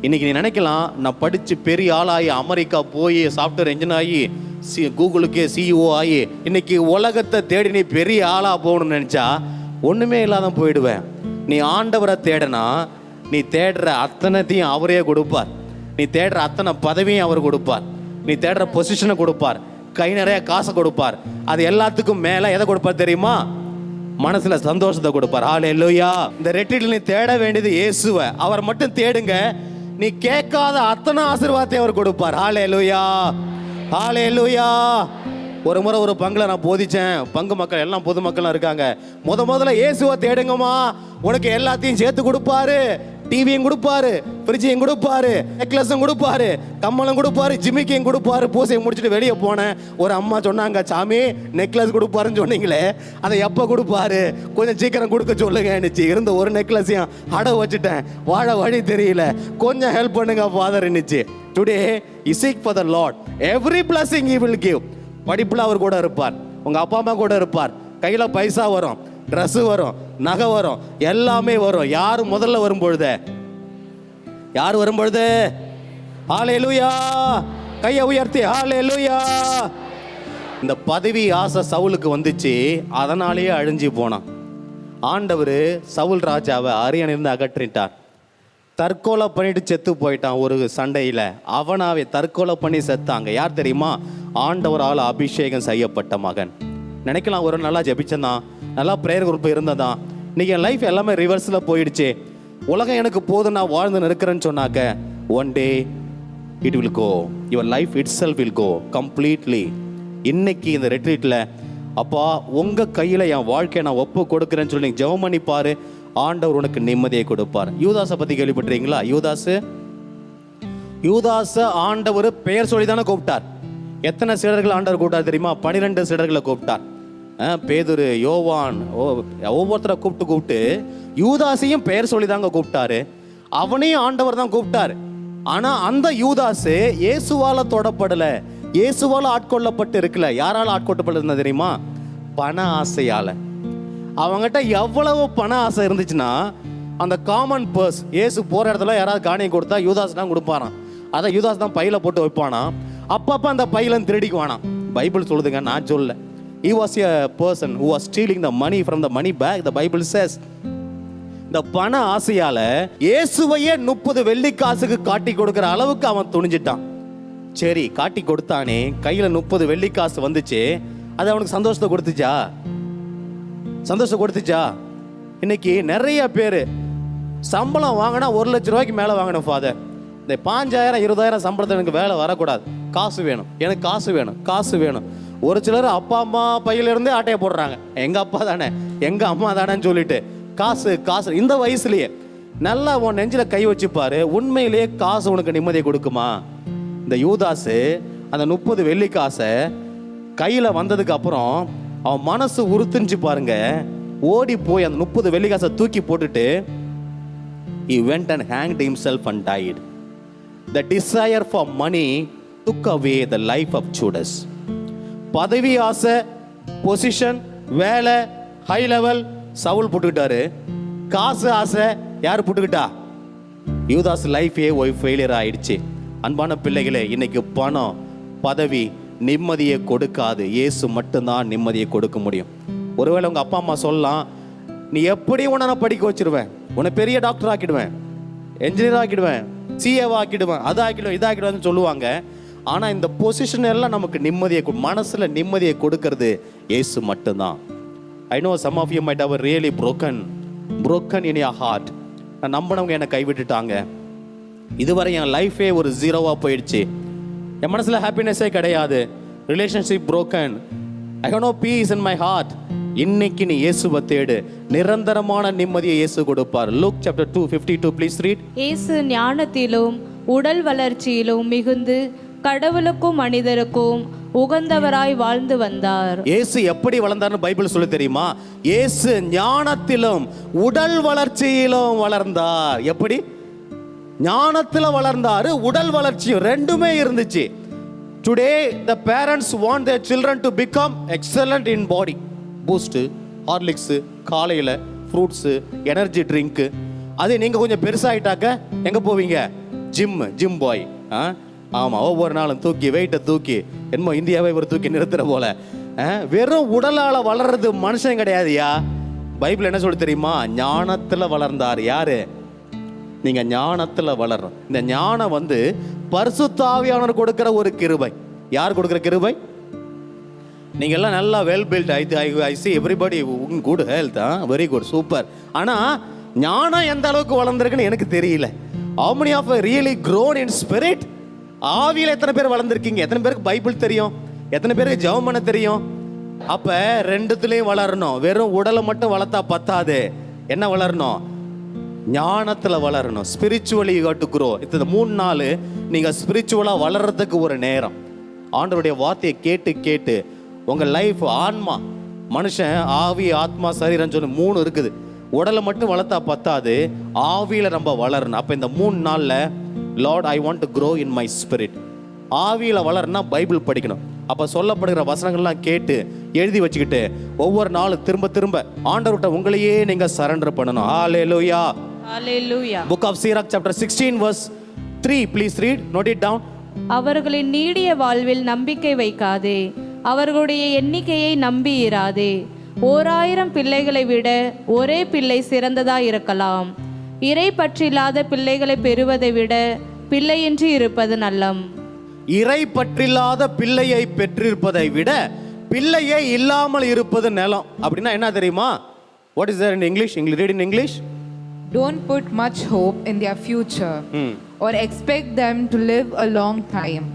இன்னைக்கு நீ நினைக்கலாம், நான் படித்து பெரிய ஆளாகி அமெரிக்கா போய் சாஃப்ட்வேர் இன்ஜினியர் ஆகி கூகுளுக்கே சிஇஓ ஆகி இன்னைக்கு உலகத்தை தேடி நீ பெரிய ஆளாக போகணும்னு நினச்சா ஒன்றுமே இல்லாத போயிடுவேன். நீ ஆண்டவரை தேடனா நீ தேடுற அத்தனைத்தையும் அவரே கொடுப்பார், நீ தேடுற அத்தனை பதவியும் அவர் கொடுப்பார், நீ தேடுற பொசிஷனை கொடுப்பார், கை நிறைய காசை கொடுப்பார். அது எல்லாத்துக்கும் மேலே எதை கொடுப்பார் தெரியுமா? மனசுல சந்தோஷத்தை கொடுப்பார். ஹல்லேலூயா. இந்த ரெட்ரீட்ல நீ தேட வேண்டியது இயேசுவை, அவர் மட்டும் தேடுங்க, நீ கேட்காத அத்தனை ஆசீர்வாதத்தை அவர் கொடுப்பார். ஹல்லேலூயா, ஹல்லேலூயா. ஒரு முறை ஒரு பங்குல நான் போதிச்சேன், பங்கு மக்கள் எல்லாம் பொதுமக்கள்லாம் இருக்காங்க. முதல்ல இயேசுவை தேடுங்கம்மா, உனக்கு எல்லாத்தையும் சேர்த்து கொடுப்பாரு, டிவியும் கொடுப்பாரு, ஃப்ரிட்ஜையும் கொடுப்பாரு, நெக்லஸும் கொடுப்பாரு, கம்மலும் கொடுப்பாரு, ஜிமிக்கையும் கொடுப்பாரு. பூசையை முடிச்சுட்டு வெளியே போனேன், ஒரு அம்மா சொன்னாங்க, சாமி நெக்லஸ் கொடுப்பாருன்னு சொன்னீங்களே, அதை எப்போ கொடுப்பாரு, கொஞ்சம் சீக்கிரம் கொடுக்க சொல்லுங்க. இருந்த ஒரு நெக்லஸையும் அட வச்சுட்டேன், வாழ வழி தெரியல, கொஞ்சம் ஹெல்ப் பண்ணுங்க father. Today you seek for the Lord, every blessing he will give. படிப்புல அவர் கூட இருப்பார், உங்க அப்பா அம்மா கூட இருப்பார், கையில பைசா வரும், ட்ரெஸ் வரும், நகை வரும், எல்லாமே வரும். யாரு முதல்ல வரும்பொழுது? யார் வரும்பொழுது? ஹல்லேலூயா. கையை உயர்த்தி ஹல்லேலூயா. இந்த பதவி ஆசை சவுலுக்கு வந்துச்சு, அதனாலேயே அழிஞ்சு போனான். ஆண்டவர் சவுல் ராஜாவை அரியணையிலிருந்து அகற்றிட்டார். தற்கொலை பண்ணிட்டு செத்து போயிட்டான் ஒரு சண்டையில். அவனாவே தற்கொலை பண்ணி செத்தாங்க. யார் தெரியுமா? ஆண்டவரால் அபிஷேகம் செய்யப்பட்ட மகன். நினைக்கலாம், ஒரு நல்லா ஜெபிச்சதான், நல்லா ப்ரேயர் குரூப் இருந்ததான், இன்னைக்கு என் லைஃப் எல்லாமே ரிவர்ஸில் போயிடுச்சு, உலகம் எனக்கு போதும், நான் வாழ்ந்து இருக்கிறேன்னு சொன்னாக்க, one day it will go, your life itself will go completely. இன்னைக்கு இந்த ரெட்ரீட்டில், அப்பா உங்கள் கையில் என் வாழ்க்கையை நான் ஒப்பு கொடுக்குறேன்னு சொல்லி ஜெபம் பண்ணி பாரு, ஆண்டவர் உனக்கு நிம்மதியை கொடுப்பார். யூதாஸை பற்றி கேள்விப்பட்டிருக்கீங்களா? யூதாஸை ஆண்டவர் பெயர் சொல்லி தானே கூப்பிட்டார். எத்தனை சீடர்கள் ஆண்டவர் கூப்பிட்டார் தெரியுமா? 12 சீடர்களை கூப்பிட்டார். பேதுரு, யோவான், ஒவ்வொருத்தரை கூப்பிட்டு யூதாசையும் பெயர் சொல்லி தாங்க கூப்பிட்டாரு, அவனையும் ஆண்டவர் தான் கூப்பிட்டாரு. ஆனா அந்த யூதாசு இயேசுவால தொடப்படல, இயேசுவால ஆட்கொள்ளப்பட்டு இருக்குல்ல. யாரால ஆட்கொள்ளப்பட்டிருந்தா தெரியுமா? பண ஆசையால. அவங்ககிட்ட எவ்வளவு பண ஆசை இருந்துச்சுன்னா, அந்த காமன் பர்ஸ், இயேசு போற இடத்துல யாராவது காணியம் கொடுத்தா யூதாஸ் தான் கொடுப்பாராம். அதை யூதாஸ் தான் பையில போட்டு வைப்பானா. அப்பப்ப அந்த பையில திருடிக்குவானா. பைபிள் சொல்லுதுங்க, நான் சொல்ல. He was a person who was stealing the money from the money bag. The Bible says. இந்த பண ஆசையால இயேசுவையே 30 வெள்ளிக்காசுக்கு காட்டி கொடுக்கிற அளவுக்கு அவன் துணிஞ்சிட்டான். சரி, காட்டி கொடுத்தானே, கையில 30 வெள்ளிக்காசு வந்துச்சு. அது அவனுக்கு சந்தோஷத்தை கொடுத்துச்சா? சந்தோஷம் கொடுத்துச்சா? இன்னைக்கு நிறைய பேர் சம்பளம் வாங்கினா 1 லட்சம் ரூபாய்க்கு மேலே வாங்கணும். ஃபாதர், இந்த 5000 20,000 சம்பளத்தை எனக்கு வேலை வரக்கூடாது, காசு வேணும், எனக்கு காசு வேணும், காசு வேணும். ஒரு சிலர் அப்பா அம்மா பையிலிருந்தே ஆட்டையை போடுறாங்க, எங்க அப்பா தானே, எங்க அம்மா தானேன்னு சொல்லிட்டு காசு காசு. இந்த வயசுலயே நல்லா உன் நெஞ்சில கை வச்சுப்பாரு, உண்மையிலேயே காசு உனக்கு நிம்மதியை கொடுக்குமா? இந்த யூதாசு அந்த 30 வெள்ளிக்காசை கையில வந்ததுக்கு அப்புறம் அவன் மனசு உறுத்துஞ்சு பாருங்க. ஓடி போய் அந்த 30 வெள்ளிக்காசை தூக்கி போட்டுட்டு he went and hanged himself and died. The desire for money took away the life of Judas. பதவி ஆசை, பொசிஷன், வேலை, ஹை லெவல் சவுல் போட்டுக்கிட்டாரு. காசு ஆசை யார் போட்டுக்கிட்டா? யூதாஸ் லைஃபே ஒரு ஃபெயிலியர் ஆயிடுச்சு. அன்பான பிள்ளைகளே, இன்னைக்கு பணம், பதவி நிம்மதியை கொடுக்காது. இயேசு மட்டும்தான் நிம்மதியை கொடுக்க முடியும். ஒருவேளை உங்க அப்பா அம்மா சொல்லலாம், நீ எப்படி உன்னை நான் படிக்க வச்சிருவேன், உன்னை பெரிய டாக்டர் ஆக்கிடுவேன், என்ஜினியர் ஆக்கிடுவேன், சிஏவா ஆக்கிடுவேன், அதை ஆக்கிடுவேன், இதாக்கிடுவேன்னு சொல்லுவாங்க. ஆனா இந்த பொசிஷன் எல்லாம் நமக்கு நிம்மதியை, மனசுல நிம்மதியை கொடுக்கறது இயேசு மட்டும்தான். I know some of you might have really broken in your heart. நான் நம்பினவங்க என்னை கைவிட்டுட்டாங்க, இதுவரை என் லைஃபே ஒரு ஜீரோவா போயிடுச்சு, என் மனசுல ஹாப்பினஸே கிடையாது, relationship broken, I have no peace in my heart. இன்னைக்கு நீ இயேசுவை தேடு, நிரந்தரமான நிம்மதியை இயேசு கொடுப்பார். Luke chapter 2:52 please read. இயேசு ஞானத்திலும் உடல் வளர்ச்சியிலும் மிகுந்து கடவுளுக்கும் மனிதருக்கும் உகந்தவராய் வாழ்ந்து வந்தார். இயேசு எப்படி வளர்ந்தார்னு பைபிள் சொல்லி தெரியுமா? இயேசு ஞானத்திலும் உடல் வளர்ச்சியிலும் வளர்ந்தார். எப்படி? ஞானத்துல வளர்ந்தாரு, உடல் வளர்ச்சியும் ரெண்டுமே இருந்துச்சு. Today the parents want their children to become excellent in body. Boost, Horlicks, காலையில ஃப்ரூட்ஸ், எனர்ஜி ட்ரிங்க். அது நீங்க கொஞ்சம் பெருசாயிட்டாக்க எங்க போவீங்க? ஜிம் பாய். ஆமா, ஒவ்வொரு நாளும் தூக்கி வெயிட்டை தூக்கி என்னமோ இந்தியாவை ஒரு தூக்கி நிறுத்துற போல. வெறும் உடலால வளர்றது மனுஷன் கிடையாதுயா. பைபிள் என்ன சொல்லி தெரியுமா? ஞானத்துல வளர்ந்தார். யாரு? நீங்க ஞானத்துல வளர்றோம். இந்த ஞானம் பரிசுத்த ஆவியானவர் கொடுக்கிற ஒரு கிருபை. யார் கொடுக்கிற கிருபை? நீங்க எல்லாம் நல்லா well build. I see everybody in good health. Very good, super. ஆனா ஞானம் எந்த அளவுக்கு வளர்ந்துருக்குன்னு எனக்கு தெரியல. How many of you really grown in spirit? ஆவியில எத்தனை பேர் வளர்ந்துருக்கீங்க? எத்தனை பேருக்கு பைபிள் தெரியும்? எத்தனை பேருக்கு ஜெபம் பண்ண தெரியும்? அப்ப ரெண்டுத்துலயும் வளரணும். வெறும் உடலை மட்டும் வளர்த்தா பத்தாது. என்ன வளரணும்? ஞானத்துல வளரணும். Spiritually you have to grow. இந்த 3 நாள் நீங்க ஸ்பிரிச்சுவலா வளர்றதுக்கு ஒரு நேரம். ஆண்டவருடைய வார்த்தையை கேட்டு கேட்டு உங்க லைஃப், ஆன்மா, மனுஷன் ஆவி, ஆத்மா, சரீரம் சொல்லி 3 இருக்குது. உடலை மட்டும் வளர்த்தா பத்தாது, ஆவியில நம்ம வளரணும். அப்ப இந்த 3 நாள்ல Lord I want to grow in my spirit. ஆவியில வளரனா பைபிள் படிக்கணும். அப்ப சொல்லப்படுகிற வசனங்கள்லாம் கேட்டு எழுதி வச்சுக்கிட்டு ஒவ்வொரு நாளும் திரும்ப திரும்ப ஆண்டவர்கிட்ட உங்களையே நீங்க சரண்டர் பண்ணணும். ஹalleluya. ஹalleluya. Book of Sirach chapter 16 verse 3 please read, note it down. அவர்களின் நீடிய வாழ்வில் நம்பிக்கை வைக்காதே, அவர்களுடைய எண்ணிக்கையை நம்பி இராதே. 1000 பிள்ளைகளை விட ஒரே பிள்ளை சிறந்ததா இருக்கலாம். இறை பற்றில்லாத பிள்ளைகளை பெறுவதை விட பிள்ளையின்றி இருப்பது நல்லம். இறை பற்றில்லாத பிள்ளையை பெற்றிருப்பதை விட பிள்ளையே இல்லாமல் இருப்பது நலம். அப்படின்னா என்ன தெரியுமா? What is there in English? Read in English. Don't put much hope in their future or expect them to live a long time.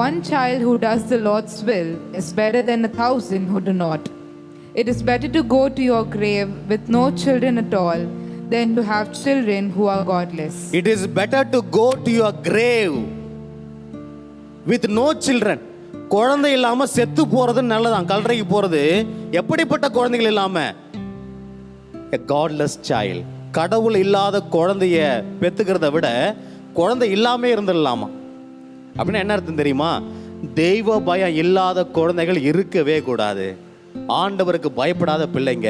One child who does the Lord's will is better than 1,000 who do not. It is better to go to your grave with no children at all than to have children who are godless. It is better to go to your grave with no children. குழந்தை இல்லாம செத்து போறது நல்லதான். கல்லறைக்கு போறது. எப்படிப்பட்ட குழந்தைகள் இல்லாம? a godless child. கடவுள் இல்லாத குழந்தைய பெத்துக்கிறத விட குழந்தை இல்லாமே இருந்துடலாமா? அப்படின்னா என்ன அர்த்தம் தெரியுமா? தெய்வ பயம் இல்லாத குழந்தைகள் இருக்கவே கூடாது. ஆண்டவருக்கு பயப்படாத பிள்ளைங்க,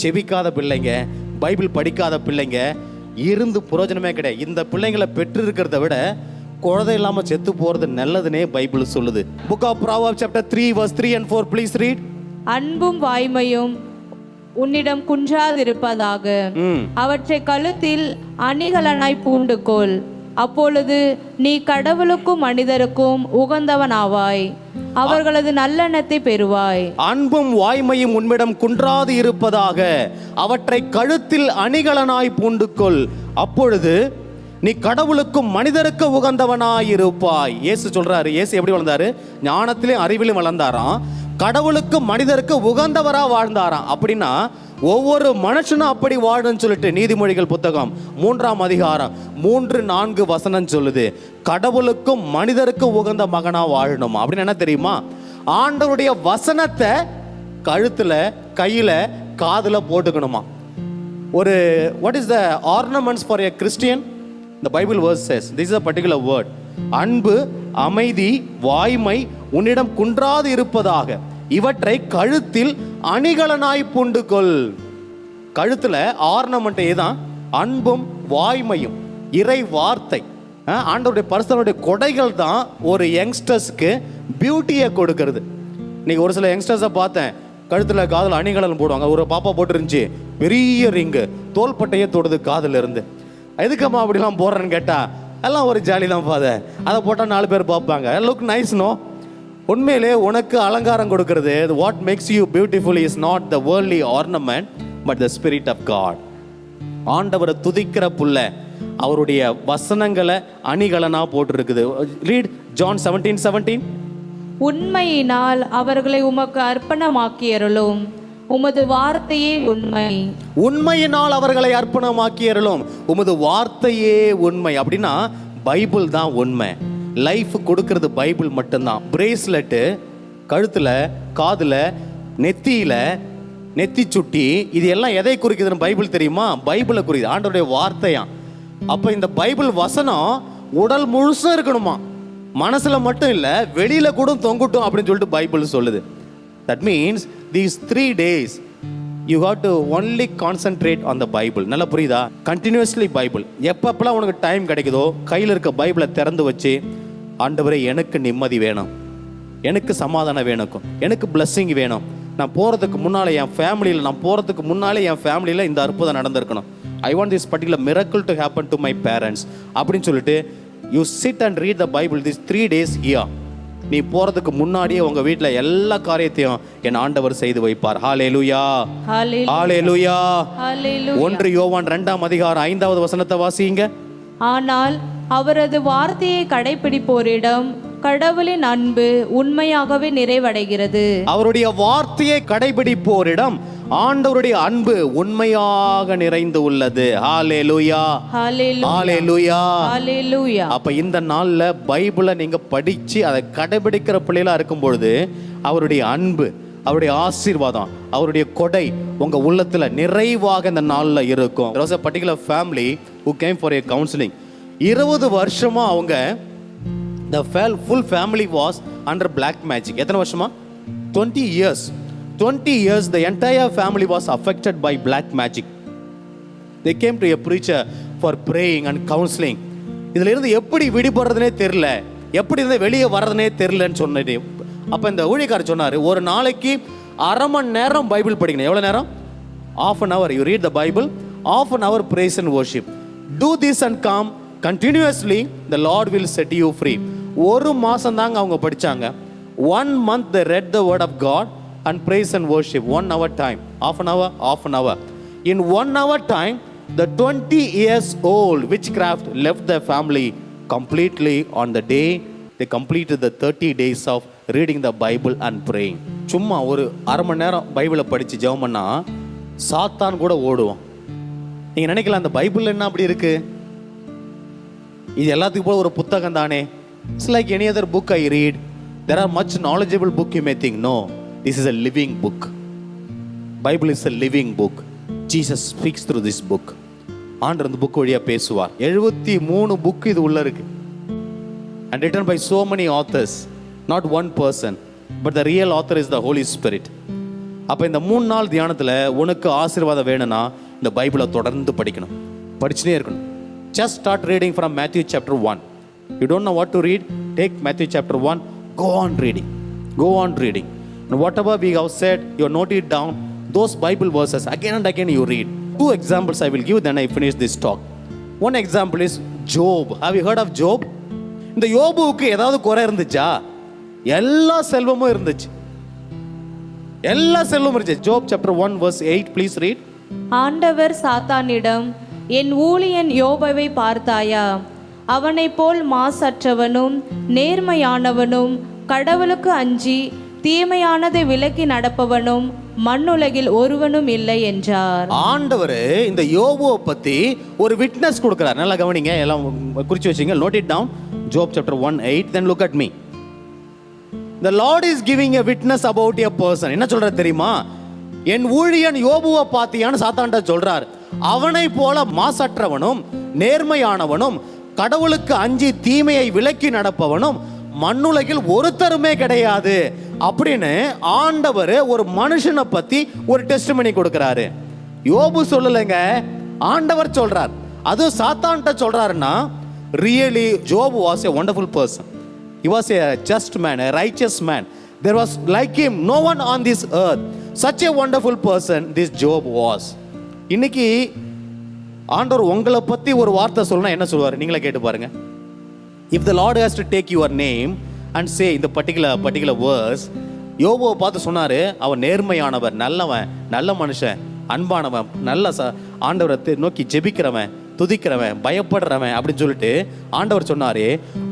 செபிக்காத பிள்ளைங்க, பைபிள் படிக்காத பிள்ளைங்க இருந்து பிரயோஜனமே கிடையாது. இந்த பிள்ளைங்களை பெற்று இருக்கிறத விட குழந்தை இல்லாம செத்து போறது நல்லதுன்னே பைபிள் சொல்லுது. Book of Proverbs chapter 3 verse 3 and 4 please read. அன்பும் வாய்மையும் உன்னிடம் குன்றாதிருப்பதாக, அவற்றை கழுத்தில் அணிகலனாய் பூண்டுகொள். அப்பொழுது நீ கடவுளுக்கும் மனிதருக்கும் உகந்தவனாவாய், அவர்களது நல்லெண்ணத்தை பெறுவாய். அன்பும் வாய்மையும் உன்னிடம் குன்றாது இருப்பதாக, அவற்றை கழுத்தில் அணிகலனாய் பூண்டுகொள். அப்பொழுது நீ கடவுளுக்கும் மனிதருக்கு உகந்தவனாய் இருப்பாய். இயேசு சொல்றாரு. இயேசு எப்படி வளர்ந்தாரு? ஞானத்திலும் அறிவிலும் வளர்ந்தாராம். கடவுளுக்கு மனிதருக்கு உகந்தவரா வாழ்ந்தாராம். அப்படின்னா ஒவ்வொரு மனுஷனும் அப்படி வாழணும்னு சொல்லிட்டு நீதிமொழிகள் புத்தகம் 3ஆம் அதிகாரம் 3-4 வசனம் சொல்லுது. கடவுளுக்கும் மனிதருக்கும் உகந்த மகனா வாழணும் அப்படின்னு என்ன தெரியுமா? ஆண்டவருடைய வசனத்தை கழுத்துல, கையில, காதுல போட்டுக்கணுமா. ஒரு what is the ornaments for a Christian? The Bible verse says this is a particular word. அன்பு, அமைதி, வாய்மை உன்னிடம் குன்றாது இருப்பதாக, இவற்றை கழுத்தில் அணிகலனாய் பூண்டுகொள். கழுத்துல ஆர்னமெண்ட் ஏதான்? அன்பும் வாய்மையும் இறை வார்த்தை, ஆண்டவருடைய பரிசுத்தருடைய கொடைகள் தான் ஒரு யங்ஸ்டர்ஸ்க்கு பியூட்டியை கொடுக்கறது. இன்னைக்கு ஒரு சில யங்ஸ்டர்ஸை பார்த்தேன், கழுத்துல காதில் அணிகலன் போடுவாங்க. ஒரு பாப்பா போட்டுருந்துச்சு, பெரிய ரிங்கு, தோள்பட்டையே தொடுது காதுல இருந்து. எதுக்கம்மா அப்படிலாம் போடுறேன்னு கேட்டா, எல்லாம் ஒரு ஜாலி தான் ஃபாதர், அதை போட்டால் 4 பேர் பார்ப்பாங்க, லுக் நைஸ். நோ, உண்மையிலே உனக்கு அலங்காரம் கொடுக்கிறது, what makes you beautiful is not the worldly ornament but the spirit of God. ஆண்டவரை துதிக்கிற புள்ள அவருடைய வசனங்களை அணிகலனா போட்டிருக்குது. Read John 17:17. உண்மையினால் அவர்களை உமக்கு அர்ப்பணமாக்கியருளும், உமது வார்த்தையே உண்மை. உண்மையினால் அவர்களை அர்ப்பணமாக்கியருளும், உமது வார்த்தையே உண்மை. அப்படின்னா பைபிள் தான் உண்மை. லைஃப் கொடுக்கிறது பைபிள் மட்டும்தான். பிரேஸ்லெட்டு கழுத்துல, காதுல, நெத்தியில, நெத்தி சுட்டி, இது எல்லாம் எதை குறிக்குதுன்னு பைபிள் தெரியுமா? பைபிளை குறிக்குது, ஆண்டவருடைய வார்த்தையா. அப்ப இந்த பைபிள் வசனம் உடல் முழுசும் இருக்கணுமா, மனசுல மட்டும் இல்ல, வெளியில கூட தொங்கட்டும் அப்படின்னு சொல்லிட்டு பைபிள் சொல்லுது. That means these 3 days you got to only concentrate on the Bible. நல்லா புரியுதா? Continuously Bible. எப்பப்பெல்லாம் உனக்கு டைம் கிடைக்குதோ கையில் இருக்க பைபிளை திறந்து வச்சு, ஆண்டவரே எனக்கு நிம்மதி வேணும், எனக்கு சமாதானம் வேணும், எனக்கு பிளஸ்ஸிங் வேணும், நான் போகிறதுக்கு முன்னாலே என் ஃபேமிலியில் இந்த அற்புதம் நடந்திருக்கணும், I want this particular miracle to happen to my parents அப்படின்னு சொல்லிட்டு you sit and read the Bible this 3 days here. நீ போறதுக்கு முன்னாடியே உங்க வீட்டுல எல்லா காரியத்தையும் என் ஆண்டவர் செய்து வைப்பார். ஹalleluya, ஹalleluya, ஹalleluya. 1 யோவான் 2ஆம் அதிகாரம் 5வது வசனத்தை வாசிங்க. ஆனால் அவரது வார்த்தையை கடைபிடிப்போரிடம் கடவுளின் அன்பு உண்மையாகவே நிறைவடைகிறது. அவருடைய வார்த்தையை கடைபிடிப்போரிடம் ஆண்டவருடைய அன்பு உண்மையாக நிறைந்து உள்ளது. ஹalleluya, ஹalleluya, ஹalleluya. அப்ப இந்த நாள்ல பைபிளை நீங்க படிச்சு அதை கடைபிடிக்கிற பிள்ளைகளா இருக்கும் பொழுது அவருடைய அன்பு, அவருடைய ஆசீர்வாதம், அவருடைய கொடை உங்க உள்ளத்துல நிறைவாக இந்த நாள்ல இருக்கும். There was a particular family who came for a counseling. 20 வருஷமா அவங்க, the full family was under black magic. எத்தனை வருஷமா? 20 years. 20 years the entire family was affected by black magic. They came to a preacher for praying and counseling. இதுல இருந்து எப்படி விடுபடுறதுனே தெரியல, எப்படி இருந்து வெளியே வர்றதுனே தெரியலன்னு சொன்னது. அப்ப இந்த ஊழியக்காரர் சொன்னாரு, ஒரு நாளைக்கு 1/2 மணி நேரம் பைபிள் படிக்கணும். எவ்வளவு நேரம்? half an hour you read the Bible, half an hour praise and worship. Do this and come continuously, the Lord will set you free. ஒரு மாசம் தாங்க அவங்க படிச்சாங்க. 1 month they read the word of God and praise and worship 1 hour time, half an hour. In 1 hour time the 20 years old witchcraft left their family completely. On the day they completed the 30 days of reading the Bible and praying. சும்மா ஒரு 1/2 மணி நேரம் பைபிளை படிச்சு ஜெபம் பண்ணா சாத்தான் கூட ஓடுவான். நீங்க நினைக்கலாம் அந்த பைபிள் என்ன அப்படி இருக்கு, இது எல்லாத்துக்கும் போல ஒரு புத்தகம் தானே. It's like any other book I read. There are much knowledgeable book you may think. No, this is a living book. Bible is a living book. Jesus speaks through this book. ஆண்டவர் இந்த புக் வழியாக பேசுவார். 73 புக் இது உள்ள இருக்கு. And written by so many authors, not one person, but the real author is the Holy Spirit. அப்போ இந்த 3 நாள் தியானத்தில் உனக்கு ஆசீர்வாதம் வேணும்னா இந்த பைபிளை தொடர்ந்து படிக்கணும், படிச்சுட்டே இருக்கணும். Just start reading from Matthew chapter 1. You don't know what to read? Take Matthew chapter 1, go on reading. Go on reading. And whatever we have said, you note it down. Those Bible verses, again and again you read. 2 examples I will give, then I finish this talk. One example is Job. Have you heard of Job? இந்த யோபுவுக்கு ஏதாவது குறை இருந்துச்சா? எல்லா செல்வமும் இருந்துச்சு. எல்லா செல்வமும் இருந்துச்சு. Job chapter 1 verse 8, please read. ஆண்டவர் சாத்தானிடம், என் ஊழியன் யோபவை பார்த்தாயா? அவனைப் போல் மாசற்றவனும் நேர்மையானவனும் கடவுளுக்கு அஞ்சி தீமையானதை விலக்கி நடப்பவனும் மண்ணுலகில் ஒருவனும் இல்லை என்றார். ஆண்டவர் இந்த யோபுவை பத்தி ஒரு விட்னஸ் கொடுக்கிறார். நல்லா கவனிங்க, எல்லாம் குறிச்சு வச்சுங்க, note it down. Job chapter 1:8, then look at me. The Lord is giving a witness about a person. என்ன சொல்றாரு தெரியுமா? என் ஊழியன் யோபுவை பார்த்தியான்னு சாத்தான்ட்ட சொல்றார். அவனை போல மாசற்றவனும் நேர்மையானவனும் கடவுளுக்கு அஞ்சி தீமையை விலக்கி நடப்பவனும் மண்ணுலகில் ஒருத்தருமே கிடையாது அப்படின்னு ஆண்டவர் ஒரு மனுஷனை பத்தி ஒரு டெஸ்டிமனி கொடுக்கிறாரு. யோபு சொல்லலைங்க, ஆண்டவர் சொல்றார். அது சாத்தான்ட்ட சொல்றாருன்னா, really Job was a wonderful person. He was a just man, a righteous man. There was like him no one on this earth. Such a wonderful person this Job was. இன்னைக்கு ஆண்டவர் உங்களை பத்தி ஒரு வார்த்தை சொல்லணும், என்ன சொல்வார் நீங்களே கேட்டு பாருங்க. If the Lord has to take your name and say in the particular verse, யோபுவை பார்த்து சொன்னாரு, அவன் நேர்மையானவர், நல்லவன், நல்ல மனுஷன், அன்பானவன், நல்ல ஆண்டவரை நோக்கி ஜெபிக்கிறவன், துதிக்கிறவன், பயப்படுறவன் அப்படின்னு சொல்லிட்டு ஆண்டவர் சொன்னாரு,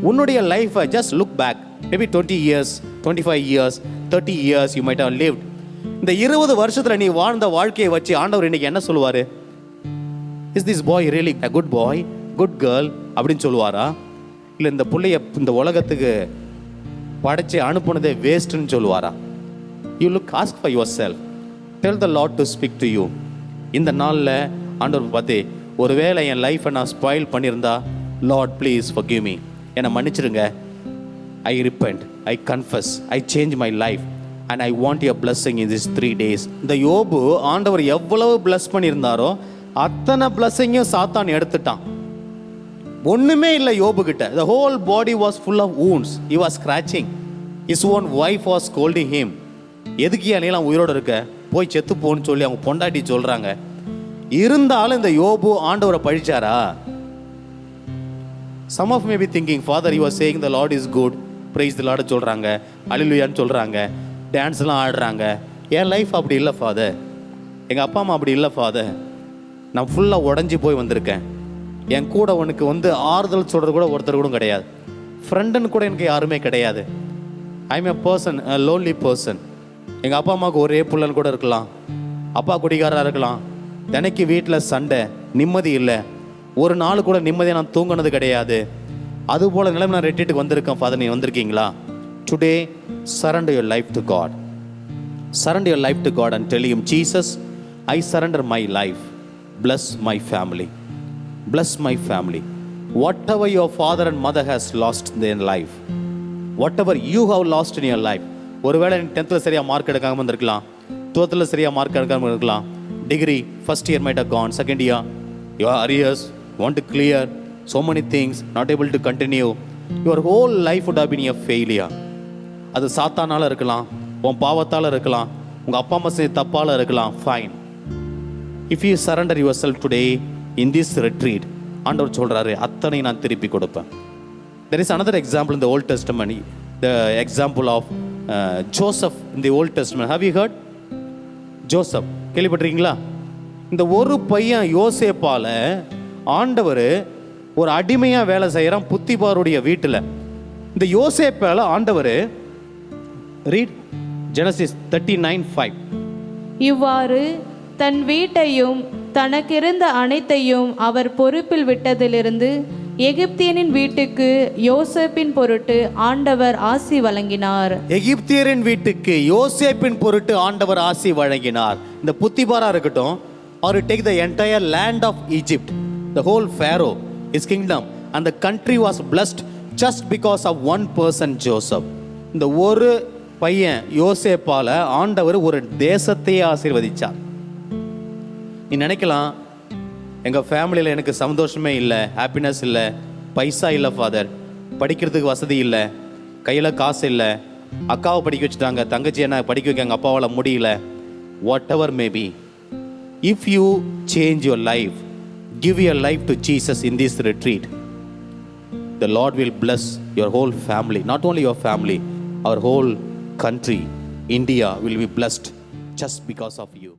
உன்னுடைய லைஃபை just look back, maybe 20 years, 25 years, 30 years you might have lived. இந்த 20 வருஷத்துல நீ வாழ்ந்த வாழ்க்கையை வச்சு ஆண்டவர் இன்னைக்கு என்ன சொல்லுவாரு? Is this boy really a good boy, good girl அப்படின்னு சொல்லுவாரா? இல்லை இந்த பிள்ளைய இந்த உலகத்துக்கு படைச்சு அனுப்புனதே வேஸ்ட்னு சொல்லுவாரா? You look, ask for yourself. Tell the Lord to speak to you. இந்த நாளில் ஆண்டவர் பார்த்து, ஒருவேளை என் லைஃப்பை நான் ஸ்பாயில் பண்ணியிருந்தா, லார்ட் ப்ளீஸ் forgive me, என்னை மன்னிச்சிருங்க. I repent, I confess, I change my life and I want your blessing in these 3 days. இந்த யோபு ஆண்டவர் எவ்வளவு பிளஸ் பண்ணியிருந்தாரோ அத்தனை பிளஸ்ஸிங்கும் சாத்தான் எடுத்துட்டான். ஒண்ணுமே இல்லை யோபு கிட்ட. The whole body was full of wounds. He was scratching. His own wife was scolding him. எதுக்கு நீலாம் உயிரோடு இருக்க, போய் செத்து போன்னு சொல்லி அவங்க பொண்டாட்டி சொல்றாங்க. இருந்தாலும் இந்த யோபு ஆண்டவரை பழிச்சாரா? Some of may be thinking, Father, you are saying the Lord is good, praise the Lord சொல்றாங்க, அல்லேலூயான்னு சொல்றாங்க, டான்ஸ்லாம் ஆடுறாங்க. என் லைஃப் அப்படி இல்லை ஃபாதர், எங்கள் அப்பா அம்மா அப்படி இல்லை ஃபாதர், நான் ஃபுல்லாக உடஞ்சி போய் வந்திருக்கேன். என் கூட உனக்கு ஆறுதல் சொல்கிறது கூட ஒருத்தர் கூட கிடையாது, ஃப்ரெண்டுன்னு கூட எனக்கு யாருமே கிடையாது. I am a person, a lonely person. எங்கள் அப்பா அம்மாவுக்கு ஒரே புள்ளன்னு கூட இருக்கலாம், அப்பா குடிகாராக இருக்கலாம், தினைக்கு வீட்டில் சண்டை, நிம்மதி இல்லை, ஒரு நாள் கூட நிம்மதியாக நான் தூங்கினது கிடையாது. அதுபோல் நிலைமை நான் ரெட்டிட்டுக்கு வந்திருக்கேன். ஃபாதர், நீ வந்திருக்கீங்களா? Today surrender your life to God. Surrender your life to God and tell him, Jesus, I surrender my life. Bless my family. Bless my family. Whatever your father and mother has lost in their life, whatever you have lost in your life, ஒருவேளை நீ 10th சரியாக மார்க் எடுக்காமல் இருந்திருக்கலாம், 12th சரியாக மார்க் எடுக்காமல் இருக்கலாம், degree first year might have gone, second year your arrears, want to clear so many things, not able to continue, your whole life would have been a failure. அது சாத்தானால இருக்கலாம், உன் பாவத்தால் இருக்கலாம், உங்கள் அப்பா அம்மா செய்ய தப்பால் இருக்கலாம். Fine. If you surrender yourself today in this retreat, ஆண்டவர் சொல்றாரு, அத்தனை நான் திருப்பி கொடுப்பேன். There is another example in the Old Testament, the example of Joseph in the Old Testament. Have you heard? Joseph, கேள்விப்பட்டிருக்கீங்களா? இந்த ஒரு பையன் யோசேப்பால ஆண்டவர் ஒரு அடிமையா வேலை செய்யறான் புத்திபாருடைய வீட்டில். இந்த யோசேப்பால ஆண்டவர், read Genesis 39:5. இவ்வாறு தன் வீட்டையும் தனக்கிருந்த அனைத்தையும் அவர் பொறுப்பில் விட்டதிலிருந்து எகிப்தியனின் வீட்டுக்கு யோசேப்பின் பொருட்டு ஆண்டவர் ஆசி வழங்கினார். எகிப்தியரின் வீட்டுக்கு யோசேப்பின் பொருட்டு ஆண்டவர் ஆசி வழங்கினார். இந்த புத்திபாரா இருக்கட்டும், or you take the entire land of Egypt, the whole Pharaoh, his kingdom, and the country was blessed just because of one person, Joseph. இந்த ஒரு பையன் யோசேப்பால ஆண்டவர் ஒரு தேசத்தையே ஆசீர்வதிச்சார். நீ நினைக்கலாம், எங்கள் ஃபேமிலியில் எனக்கு சந்தோஷமே இல்லை, ஹாப்பினஸ் இல்லை, பைசா இல்லை ஃபாதர், படிக்கிறதுக்கு வசதி இல்லை, கையில் காசு இல்லை, அக்காவை படிக்க வச்சுட்டாங்க, தங்கச்சி என்ன படிக்க வைக்க எங்கள் அப்பாவால் முடியல. What ever maybe, if you change your life, give your life to Jesus in this retreat, the Lord will bless your whole family. Not only your family, our whole country, India will be blessed just because of you.